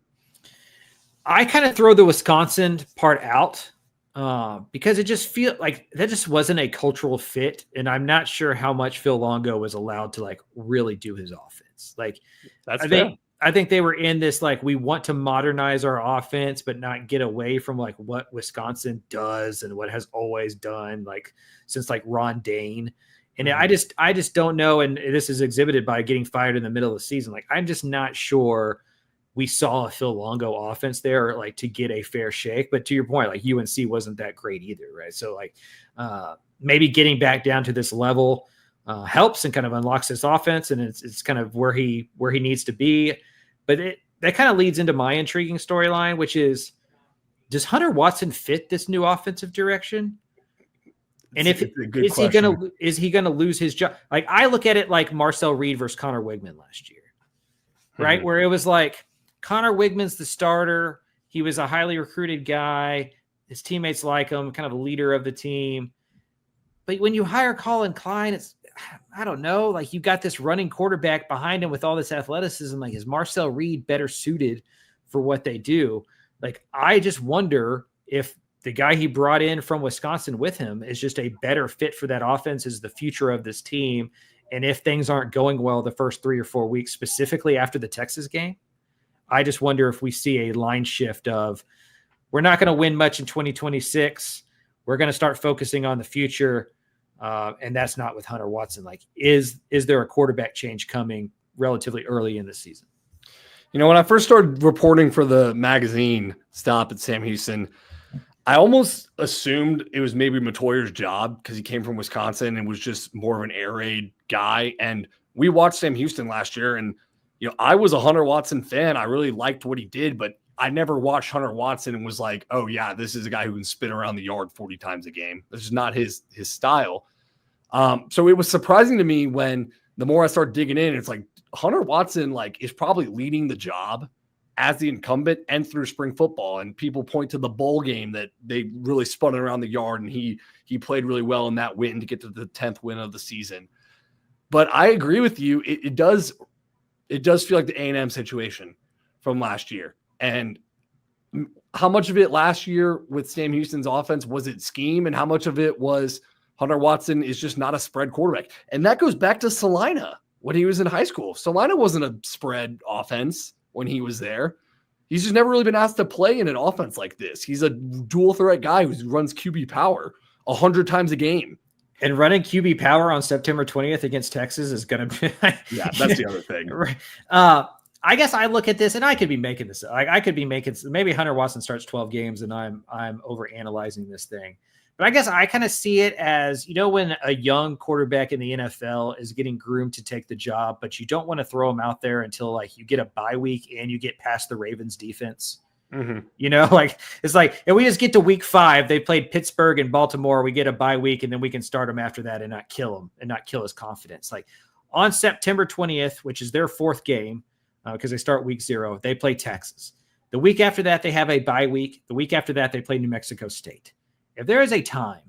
I kind of throw the Wisconsin part out because it just feels like that just wasn't a cultural fit. And I'm not sure how much Phil Longo was allowed to like really do his offense. Like I think they were in this, like, we want to modernize our offense, but not get away from like what Wisconsin does and what has always done, like since like Ron Dane. And I just don't know. And this is exhibited by getting fired in the middle of the season. Like, I'm just not sure we saw a Phil Longo offense there, like to get a fair shake. But to your point, like UNC wasn't that great either. Right. So like maybe getting back down to this level helps and kind of unlocks this offense. And it's kind of where he needs to be. But that kind of leads into my intriguing storyline, which is, does Hunter Watson fit this new offensive direction? And is he going to lose his job? Like, I look at it like Marcel Reed versus Connor Wigman last year, right? Where it was like Connor Wigman's the starter. He was a highly recruited guy. His teammates like him, kind of a leader of the team. But when you hire Colin Klein, I don't know, like you got this running quarterback behind him with all this athleticism. Like, is Marcel Reed better suited for what they do? Like, I just wonder if the guy he brought in from Wisconsin with him is just a better fit for that offense, is the future of this team. And if things aren't going well the first 3 or 4 weeks, specifically after the Texas game, I just wonder if we see a line shift of, we're not going to win much in 2026. We're going to start focusing on the future. And that's not with Hunter Watson. Like, is there a quarterback change coming relatively early in the season? When I first started reporting for the magazine stop at Sam Houston, I almost assumed it was maybe Matoyer's job because he came from Wisconsin and was just more of an air raid guy. And we watched Sam Houston last year, and I was a Hunter Watson fan. I really liked what he did, but I never watched Hunter Watson and was like, oh yeah, this is a guy who can spin around the yard 40 times a game. This is not his style. So it was surprising to me when the more I started digging in, it's like Hunter Watson is probably leading the job as the incumbent and through spring football. And people point to the bowl game that they really spun it around the yard, and he played really well in that win to get to the 10th win of the season. But I agree with you. It does feel like the A&M situation from last year. And how much of it last year with Sam Houston's offense was it scheme, and how much of it was Hunter Watson is just not a spread quarterback? And that goes back to Salina when he was in high school. Salina wasn't a spread offense when he was there. He's just never really been asked to play in an offense like this. He's a dual threat guy who runs QB power 100 times a game. And running QB power on September 20th against Texas is going to be yeah, that's the other thing. I guess I look at this, and I could be making this. I could be making, maybe Hunter Watson starts 12 games and I'm over analyzing this thing. But I guess I kind of see it as, when a young quarterback in the NFL is getting groomed to take the job, but you don't want to throw him out there until you get a bye week and you get past the Ravens defense. Mm-hmm. It's like, if we just get to week 5, they played Pittsburgh and Baltimore, we get a bye week, and then we can start him after that and not kill him and not kill his confidence. On September 20th, which is their 4th game, because they start week 0, they play Texas. The week after that, they have a bye week. The week after that, they play New Mexico State. If there is a time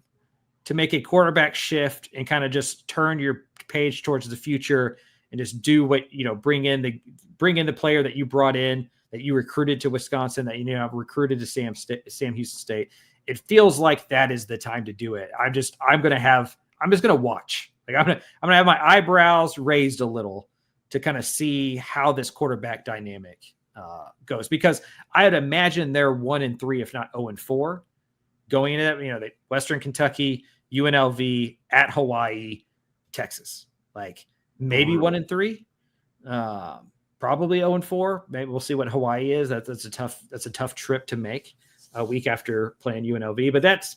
to make a quarterback shift and kind of just turn your page towards the future and just do what, bring in the player that you brought in, that you recruited to Wisconsin, that recruited to Sam Houston State, it feels like that is the time to do it. I'm just going to watch. I'm going to have my eyebrows raised a little to kind of see how this quarterback dynamic goes, because I would imagine they're 1-3, if not 0-4. Going into that, Western Kentucky, UNLV, at Hawaii, Texas, maybe 1-3, probably 0-4. Maybe we'll see what Hawaii is. That's a tough trip to make a week after playing UNLV. But that's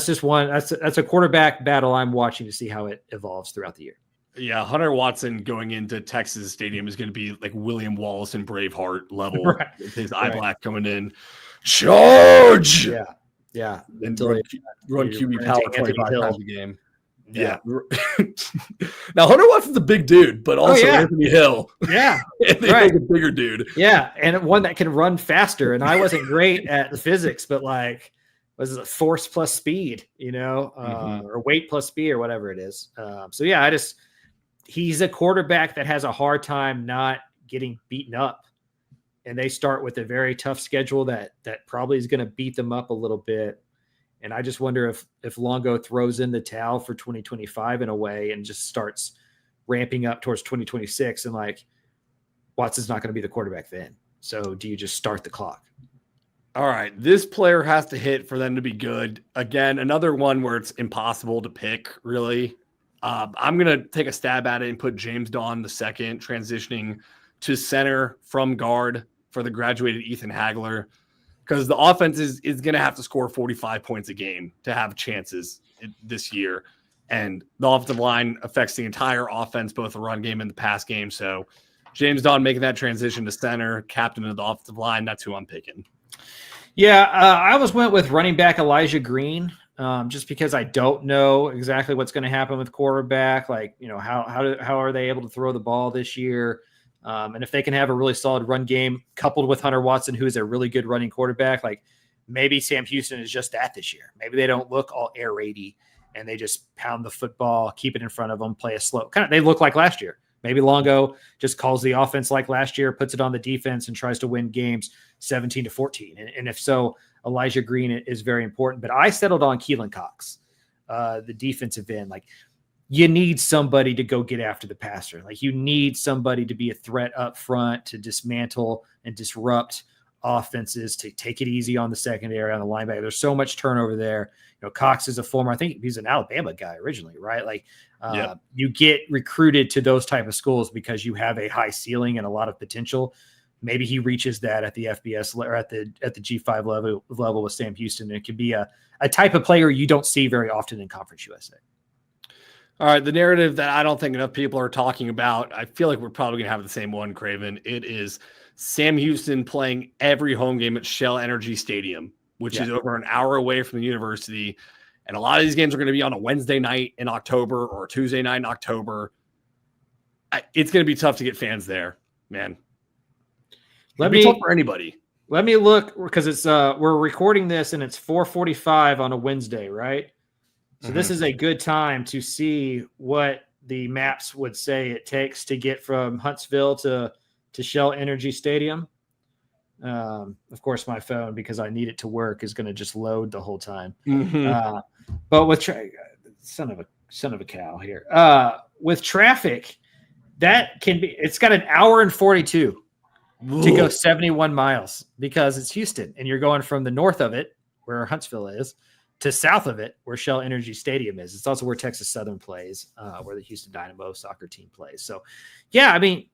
just one. That's a quarterback battle I'm watching to see how it evolves throughout the year. Yeah, Hunter Watson going into Texas Stadium is going to be like William Wallace and Braveheart level. Right. With his eye black coming in. Charge! Yeah. Until run QB power 25 times a game. Yeah. Now, Hunter Watson's a big dude, but also Anthony Hill. Yeah. Anthony Hill's a bigger dude. Yeah, and one that can run faster. And I wasn't great at the physics, but was it force plus speed, or weight plus speed or whatever it is. He's a quarterback that has a hard time not getting beaten up. And they start with a very tough schedule that probably is going to beat them up a little bit. And I just wonder if Longo throws in the towel for 2025 in a way and just starts ramping up towards 2026, and Watson's not going to be the quarterback then. So do you just start the clock? All right. This player has to hit for them to be good. Again, another one where it's impossible to pick, really. I'm going to take a stab at it and put James Dawn II transitioning to center from guard for the graduated Ethan Hagler, because the offense is going to have to score 45 points a game to have chances this year. And the offensive line affects the entire offense, both the run game and the pass game. So James Dawn making that transition to center, captain of the offensive line, that's who I'm picking. Yeah, I almost went with running back Elijah Green, just because I don't know exactly what's going to happen with quarterback. How are they able to throw the ball this year? And if they can have a really solid run game coupled with Hunter Watson, who is a really good running quarterback, maybe Sam Houston is just that this year. Maybe they don't look all air raidy and they just pound the football, keep it in front of them, play a slow they look like last year. Maybe Longo just calls the offense like last year, puts it on the defense, and tries to win games 17-14. And if so, Elijah Green is very important. But I settled on Keelan Cox, the defensive end. You need somebody to go get after the passer. You need somebody to be a threat up front, to dismantle and disrupt offenses, to take it easy on the secondary, on the linebacker. There's so much turnover there. Cox is a former, I think he's an Alabama guy originally, right? You get recruited to those type of schools because you have a high ceiling and a lot of potential. Maybe he reaches that at the FBS or at the G5 level with Sam Houston. And it could be a type of player you don't see very often in Conference USA. All right, the narrative that I don't think enough people are talking about, I feel like we're probably going to have the same one, Craven. It is Sam Houston playing every home game at Shell Energy Stadium, which is over an hour away from the university. And a lot of these games are going to be on a Wednesday night in October or a Tuesday night in October. It's going to be tough to get fans there, man. It'll be tough for anybody. Let me look, because it's we're recording this and it's 4:45 on a Wednesday, right? So this is a good time to see what the maps would say it takes to get from Huntsville to Shell Energy Stadium. Of course, my phone, because I need it to work, is going to just load the whole time. But with son of a cow here, with traffic, that can be. It's got an hour and 42 to go 71 miles because it's Houston, and you're going from the north of it, where Huntsville is, to south of it, where Shell Energy Stadium is. It's also where Texas Southern plays, where the Houston Dynamo soccer team plays. So, yeah, I mean,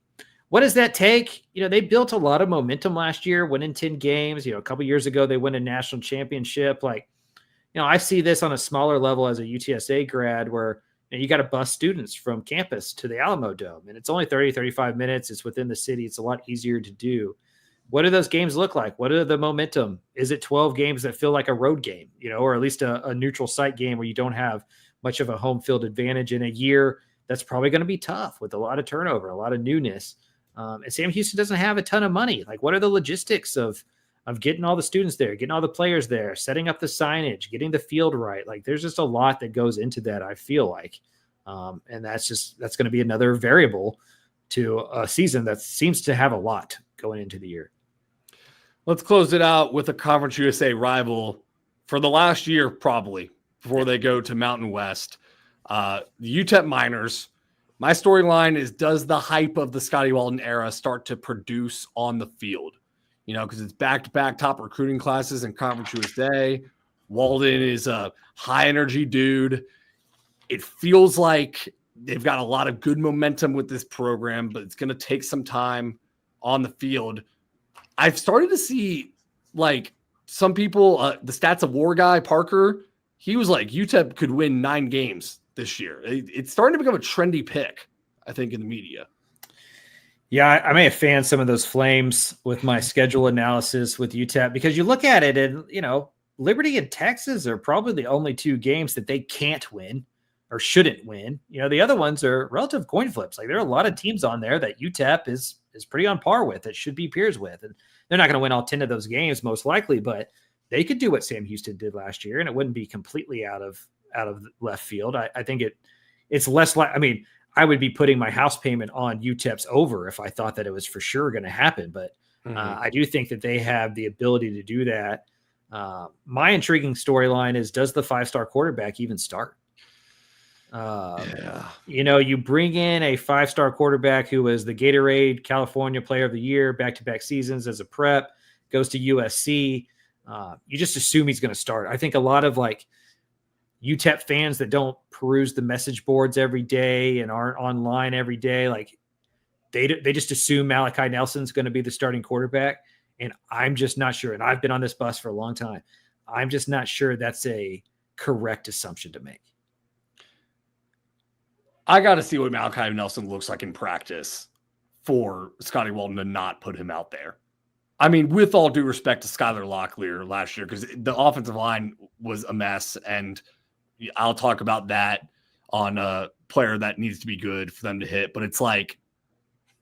what does that take? You know, they built a lot of momentum last year, winning 10 games. You know, a couple years ago, they won a national championship. Like, you know, I see this on a smaller level as a UTSA grad where you got to bus students from campus to the Alamo Dome, and it's only 30, 35 minutes. It's within the city. It's a lot easier to do. What do those games look like? What are the momentum? Is it 12 games that feel like a road game, you know, or at least a neutral site game where you don't have much of a home field advantage in a year that's probably going to be tough with a lot of turnover, a lot of newness. And Sam Houston doesn't have a ton of money. Like, what are the logistics of getting all the students there, getting all the players there, setting up the signage, getting the field right? Like, there's just a lot that goes into that, I feel like. And that's going to be another variable to a season that seems to have a lot going into the year. Let's close it out with a Conference USA rival for the last year, probably, before they go to Mountain West. The UTEP Miners. My storyline is, does the hype of the Scotty Walden era start to produce on the field? You know, because it's back-to-back top recruiting classes in Conference USA. Walden is a high-energy dude. It feels like they've got a lot of good momentum with this program, but it's going to take some time on the field. I've started to see, like, some people, the Stats of War guy, Parker, he was like, UTEP could win 9 games this year. It's starting to become a trendy pick, I think, in the media. Yeah, I may have fanned some of those flames with my schedule analysis with UTEP, because you look at it and, you know, Liberty and Texas are probably the only 2 games that they can't win or shouldn't win. You know, the other ones are relative coin flips. Like, there are a lot of teams on there that UTEP is pretty on par with, that should be peers with. And they're not going to win all 10 of those games, most likely, but they could do what Sam Houston did last year, and it wouldn't be completely out of left field. I think it's less like, I mean, I would be putting my house payment on UTEP's over if I thought that it was for sure going to happen. But I do think that they have the ability to do that. My intriguing storyline is, does the 5-star quarterback even start? You know, you bring in a 5-star quarterback who was the Gatorade California Player of the Year back-to-back seasons as a prep, goes to USC. You just assume he's going to start. I think a lot of like UTEP fans that don't peruse the message boards every day and aren't online every day, like they just assume Malachi Nelson's going to be the starting quarterback. And I'm just not sure. And I've been on this bus for a long time. I'm just not sure that's a correct assumption to make. I got to see what Malachi Nelson looks like in practice for Scotty Walden to not put him out there. I mean, with all due respect to Skylar Locklear last year, because the offensive line was a mess, and I'll talk about that on a player that needs to be good for them to hit. But it's like,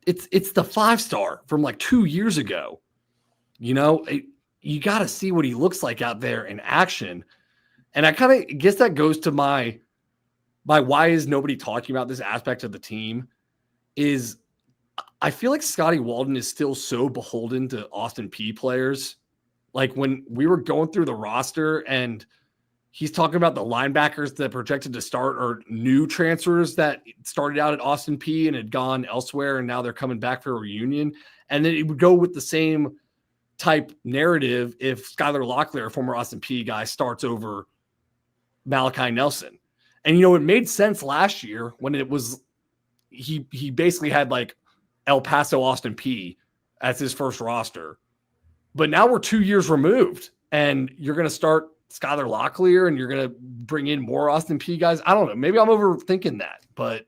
it's the 5-star from like 2 years ago. You know, you got to see what he looks like out there in action. And I kind of guess that goes to my why is nobody talking about this aspect of the team is I feel like Scotty Walden is still so beholden to Austin Peay players. Like, when we were going through the roster and he's talking about the linebackers that projected to start are new transfers that started out at Austin Peay and had gone elsewhere, and now they're coming back for a reunion. And then it would go with the same type narrative if Skylar Locklear, a former Austin Peay guy, starts over Malachi Nelson. And, you know, it made sense last year when it was he basically had like El Paso Austin Peay as his first roster. But now we're 2 years removed, and you're going to start Skylar Locklear and you're going to bring in more Austin Peay guys. I don't know. Maybe I'm overthinking that, but.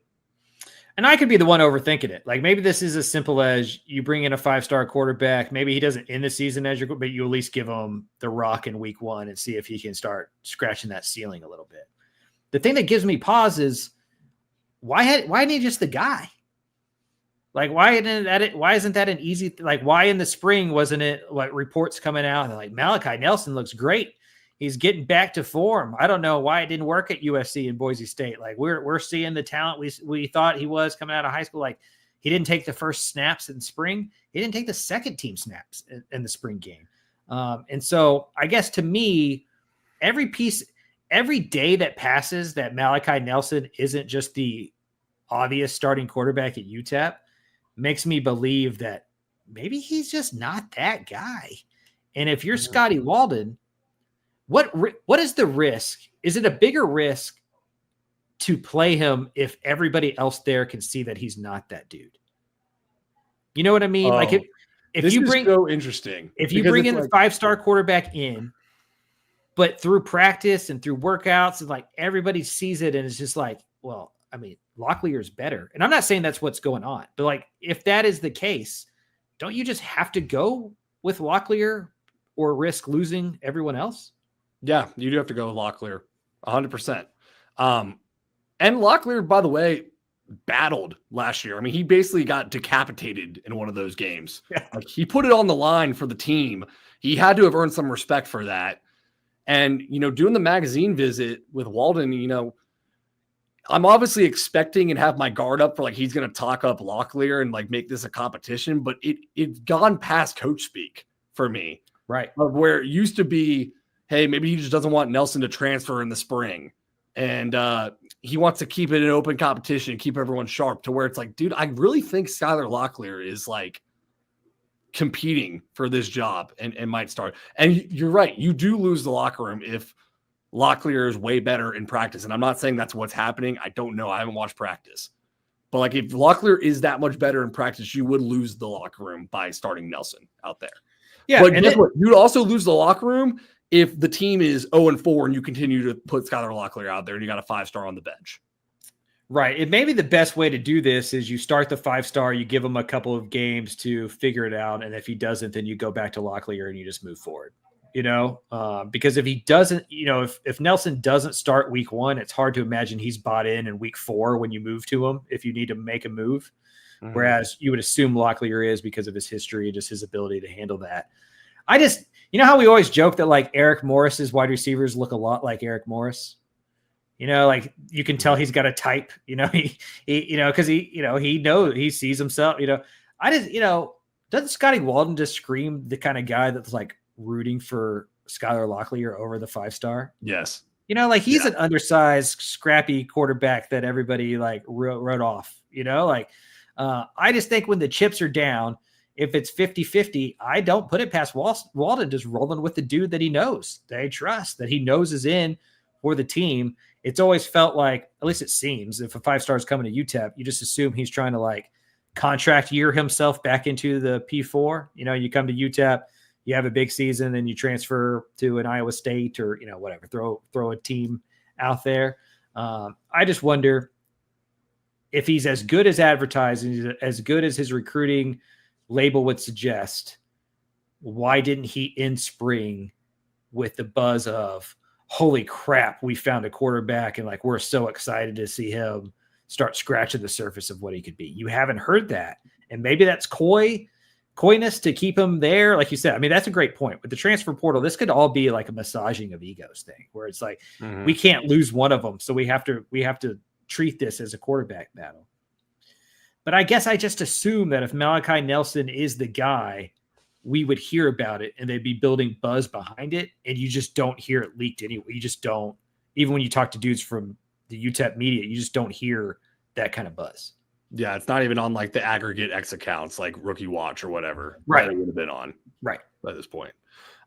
And I could be the one overthinking it. Like maybe this is as simple as you bring in a 5-star quarterback. Maybe he doesn't end the season as your, but you at least give him the rock in week 1 and see if he can start scratching that ceiling a little bit. The thing that gives me pause is why isn't he just the guy? Like why isn't that an easy, like why in the spring wasn't it like reports coming out and like Malachi Nelson looks great. He's getting back to form. I don't know why it didn't work at USC and Boise State. Like we're seeing the talent we thought he was coming out of high school. Like he didn't take the first snaps in spring. He didn't take the second team snaps in the spring game. And so I guess to me, every day that passes that Malachi Nelson isn't just the obvious starting quarterback at UTEP makes me believe that maybe he's just not that guy. And if you're Scotty Walden, what is the risk? Is it a bigger risk to play him if everybody else there can see that he's not that dude? You know what I mean? Like if you bring so interesting, if you bring in the 5-star quarterback in, but through practice and through workouts and like everybody sees it and it's just like, well, I mean, Locklear is better. And I'm not saying that's what's going on, but like if that is the case, don't you just have to go with Locklear or risk losing everyone else? Yeah, you do have to go with Locklear 100%. And Locklear, by the way, battled last year. I mean, he basically got decapitated in one of those games. Yeah. Like he put it on the line for the team. He had to have earned some respect for that. And, doing the magazine visit with Walden, I'm obviously expecting and have my guard up for like he's going to talk up Locklear and like make this a competition, but it's gone past coach speak for me. Right. Where it used to be, hey, maybe he just doesn't want Nelson to transfer in the spring. And he wants to keep it an open competition, keep everyone sharp to where it's like, dude, I really think Skylar Locklear is like competing for this job and might start. And you're right. You do lose the locker room if Locklear is way better in practice. And I'm not saying that's what's happening. I don't know. I haven't watched practice. But like if Locklear is that much better in practice, you would lose the locker room by starting Nelson out there. Yeah. But guess what? You'd also lose the locker room if the team is 0-4 and you continue to put Skylar Locklear out there and you got a 5-star on the bench. Right. It may be the best way to do this is you start the 5-star, you give him a couple of games to figure it out. And if he doesn't, then you go back to Locklear and you just move forward, because if he doesn't, if Nelson doesn't start week 1, it's hard to imagine he's bought in week 4 when you move to him, if you need to make a move. Mm-hmm. Whereas you would assume Locklear is because of his history and just his ability to handle that. How we always joke that like Eric Morris's wide receivers look a lot like Eric Morris. Like you can tell he's got a type. Because he knows he sees himself. Doesn't Scotty Walden just scream the kind of guy that's like rooting for Skylar Locklear over the 5-star? Yes. He's an undersized, scrappy quarterback that everybody like wrote off. I just think when the chips are down, if it's 50-50, I don't put it past Walden just rolling with the dude that he knows, that he trusts, that he knows is in for the team. It's always felt like, at least it seems, if a 5-star is coming to UTEP, you just assume he's trying to like contract year himself back into the P4. You come to UTEP, you have a big season, then you transfer to an Iowa State or, whatever, throw a team out there. I just wonder if he's as good as advertising, as good as his recruiting label would suggest, why didn't he end spring with the buzz of, holy crap, we found a quarterback and like we're so excited to see him start scratching the surface of what he could be? You haven't heard that. And maybe that's coyness to keep him there. Like you said, I mean, that's a great point. With the transfer portal, this could all be like a massaging of egos thing where it's like, we can't lose one of them. So we have to treat this as a quarterback battle. But I guess I just assume that if Malachi Nelson is the guy, we would hear about it and they'd be building buzz behind it. And you just don't hear it leaked anyway. You just don't, even when you talk to dudes from the UTEP media, you just don't hear that kind of buzz. Yeah. It's not even on like the aggregate X accounts, like Rookie Watch or whatever. Right. That it would have been on. Right. At this point.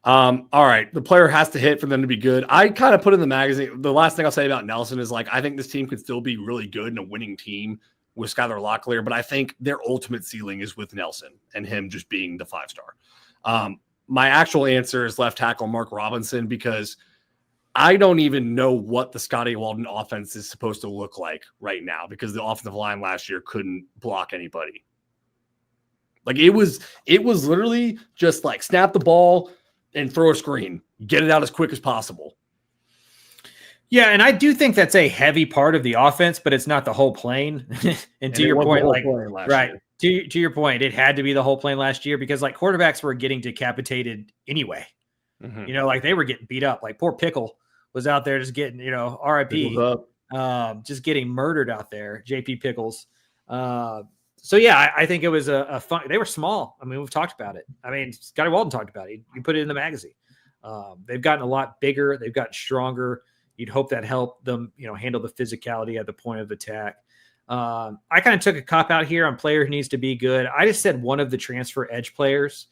All right. The player has to hit for them to be good. I kind of put in the magazine. The last thing I'll say about Nelson is like, I think this team could still be really good and a winning team with Skylar Locklear, but I think their ultimate ceiling is with Nelson and him just being the 5-star. My actual answer is left tackle Mark Robinson, because I don't even know what the Scotty Walden offense is supposed to look like right now because the offensive line last year couldn't block anybody. Like it was literally just like snap the ball and throw a screen, get it out as quick as possible. Yeah, and I do think that's a heavy part of the offense, but it's not the whole plane. and to your point, like right to your point, it had to be the whole plane last year because like quarterbacks were getting decapitated anyway. Mm-hmm. You know, like they were getting beat up. Like poor Pickle was out there just getting, RIP, just getting murdered out there. JP Pickles. So yeah, I think it was a fun. They were small. I mean, we've talked about it. I mean, Scotty Walden talked about it. You put it in the magazine. They've gotten a lot bigger. They've gotten stronger. You'd hope that helped them, handle the physicality at the point of attack. I kind of took a cop out here on player who needs to be good. I just said one of the transfer edge players,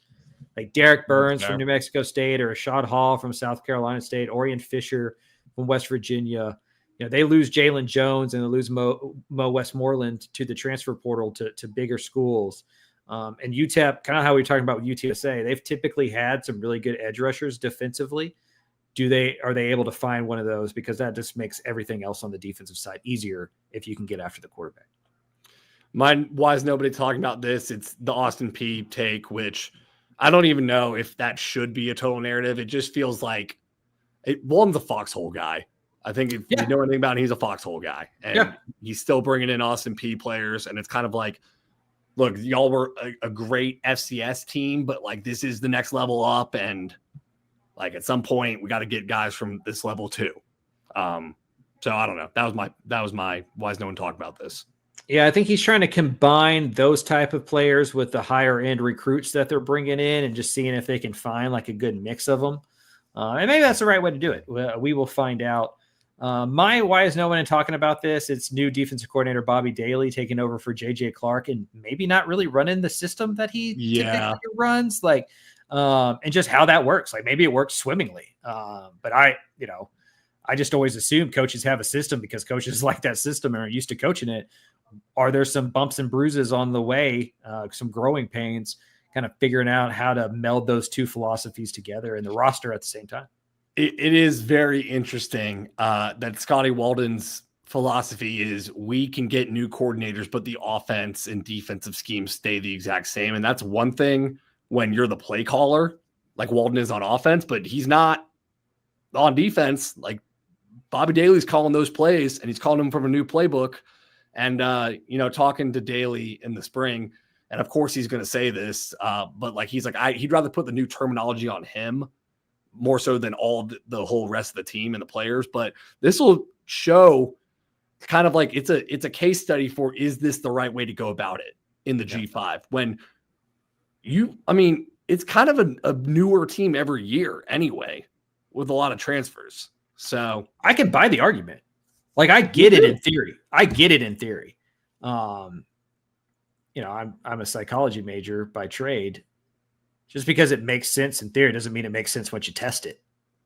like Derek Burns from New Mexico State or Rashad Hall from South Carolina State, Orion Fisher from West Virginia. They lose Jalen Jones and they lose Mo Westmoreland to the transfer portal to bigger schools. And UTEP, kind of how we were talking about with UTSA, they've typically had some really good edge rushers defensively. Are they able to find one of those? Because that just makes everything else on the defensive side easier if you can get after the quarterback. Why is nobody talking about this? It's the Austin Peay take, which I don't even know if that should be a total narrative. It just feels like Walden's a foxhole guy. I think if you know anything about him, he's a foxhole guy. And he's still bringing in Austin Peay players. And it's kind of like, look, y'all were a great FCS team, but like this is the next level up. And like at some point we got to get guys from this level too. So I don't know. That was my why is no one talking about this? Yeah, I think he's trying to combine those type of players with the higher end recruits that they're bringing in and just seeing if they can find like a good mix of them. And maybe that's the right way to do it. We will find out. My why is no one talking about this? It's new defensive coordinator Bobby Daly taking over for JJ Clark and maybe not really running the system that he typically runs. Like, and just how that works. Like maybe it works swimmingly. But I just always assume coaches have a system because coaches like that system and are used to coaching it. Are there some bumps and bruises on the way, some growing pains, kind of figuring out how to meld those two philosophies together in the roster at the same time? It is very interesting that Scotty Walden's philosophy is we can get new coordinators, but the offense and defensive schemes stay the exact same. And that's one thing when you're the play caller, like Walden is on offense, but he's not on defense. Like Bobby Daly's calling those plays and he's calling them from a new playbook. And, talking to Daly in the spring, and of course he's going to say this, but like, he's like, he'd rather put the new terminology on him more so than all the whole rest of the team and the players. But this will show kind of like, it's a case study for, is this the right way to go about it in the G5 when it's kind of a newer team every year anyway, with a lot of transfers. So I can buy the argument. Like I get it in theory. I'm a psychology major by trade. Just because it makes sense in theory doesn't mean it makes sense once you test it,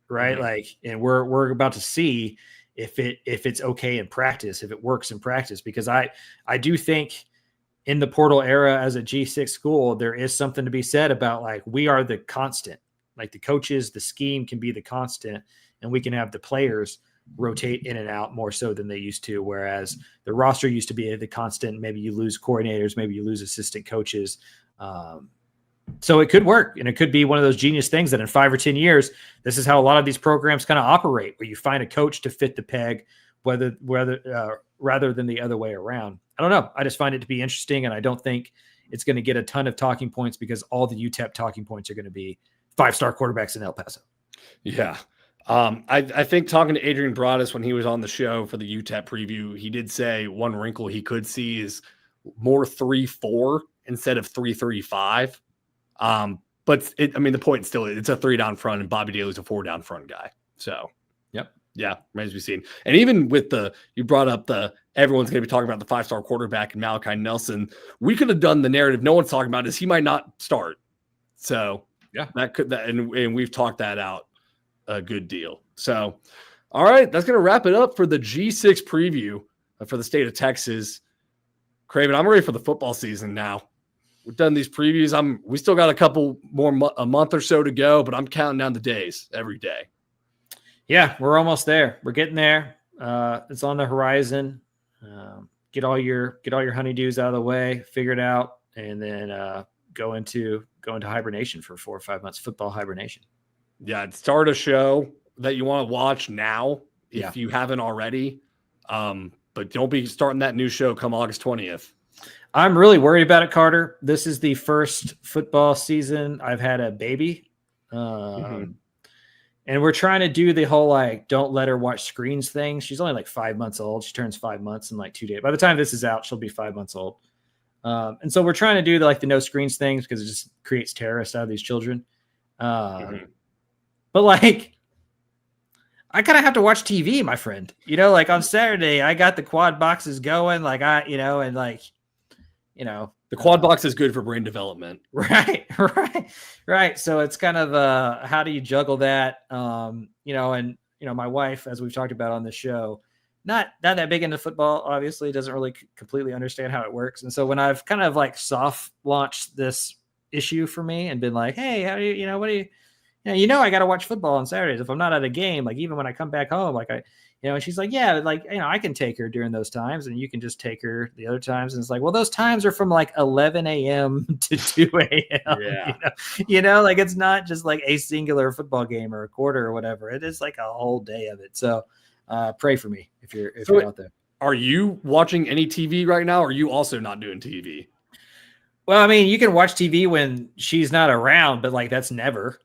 right? Mm-hmm. Like, and we're about to see if it's okay in practice, if it works in practice. Because I do think in the portal era as a G6 school, there is something to be said about like we are the constant. Like the coaches, the scheme can be the constant, and we can have the players rotate in and out more so than they used to. Whereas the roster used to be the constant. Maybe you lose coordinators, maybe you lose assistant coaches. So it could work, and it could be one of those genius things that in 5 or 10 years, this is how a lot of these programs kind of operate, where you find a coach to fit the peg, rather than the other way around. I don't know. I just find it to be interesting, and I don't think it's going to get a ton of talking points because all the UTEP talking points are going to be 5-star quarterbacks in El Paso. Yeah. I think talking to Adrian Broadus when he was on the show for the UTEP preview, he did say one wrinkle he could see is more 3-4 instead of 3-3-5. But the point still, it's a 3 down front and Bobby Daly's a 4 down front guy. So, yeah, remains to be seen. And even with you brought up everyone's going to be talking about the 5-star quarterback and Malachi Nelson. We could have done the narrative no one's talking about is he might not start. So yeah, and we've talked that out a good deal. So, all right, that's going to wrap it up for the G6 preview for the state of Texas. Craven, I'm ready for the football season now. We've done these previews. We still got a couple more, a month or so to go, but I'm counting down the days every day. Yeah, we're almost there. We're getting there. It's on the horizon. Get all your honeydews out of the way, figure it out, and then go into hibernation for 4 or 5 months, football hibernation. Yeah, start a show that you want to watch now if you haven't already. But don't be starting that new show come August 20th. I'm really worried about it, Carter. This is the first football season I've had a baby. And we're trying to do the whole, like, don't let her watch screens thing. She's only like 5 months old. She turns 5 months in like 2 days. By the time this is out, she'll be 5 months old. And so we're trying to do the no screens things because it just creates terrorists out of these children. But like, I kind of have to watch TV, my friend. Like on Saturday, I got the quad boxes going. Like the quad box is good for brain development. Right. So it's kind of how do you juggle that? My wife, as we've talked about on the show, not that big into football, obviously doesn't really completely understand how it works. And so when I've kind of like soft launched this issue for me and been like, hey, how do you, what do you, I got to watch football on Saturdays. If I'm not at a game, like even when I come back home, like and she's like, yeah, like, I can take her during those times and you can just take her the other times. And it's like, well, those times are from like 11 a.m. to 2 a.m. Yeah. Like it's not just like a singular football game or a quarter or whatever. It is like a whole day of it. So pray for me if you're out there. Are you watching any TV right now? Or are you also not doing TV? Well, I mean, you can watch TV when she's not around, but like that's never.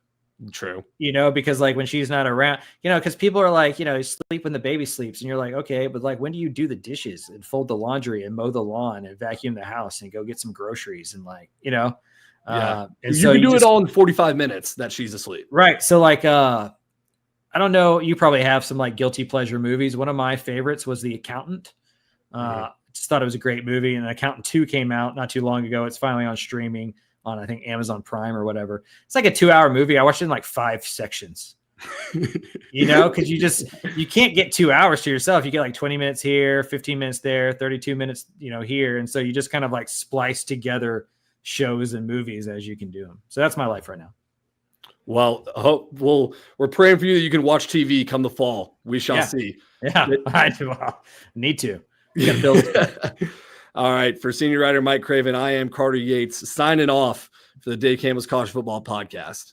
True. Because like when she's not around, because people are like, sleep when the baby sleeps. And you're like, okay, but like when do you do the dishes and fold the laundry and mow the lawn and vacuum the house and go get some groceries and like, yeah. And you so can do it all in 45 minutes that she's asleep. Right. So like, I don't know. You probably have some like guilty pleasure movies. One of my favorites was The Accountant. Just thought it was a great movie. And Accountant 2 came out not too long ago. It's finally on streaming on, I think, Amazon Prime or whatever. It's like a 2-hour movie. I watched it in like 5 sections, because you can't get 2 hours to yourself. You get like 20 minutes here, 15 minutes there, 32 minutes, here. And so you just kind of like splice together shows and movies as you can do them. So that's my life right now. Well, we're praying for you that you can watch TV come the fall. We shall see. Yeah, I do. Need to. You gotta build it. All right. For senior writer Mike Craven, I am Carter Yates signing off for the Dave Campbell's College Football Podcast.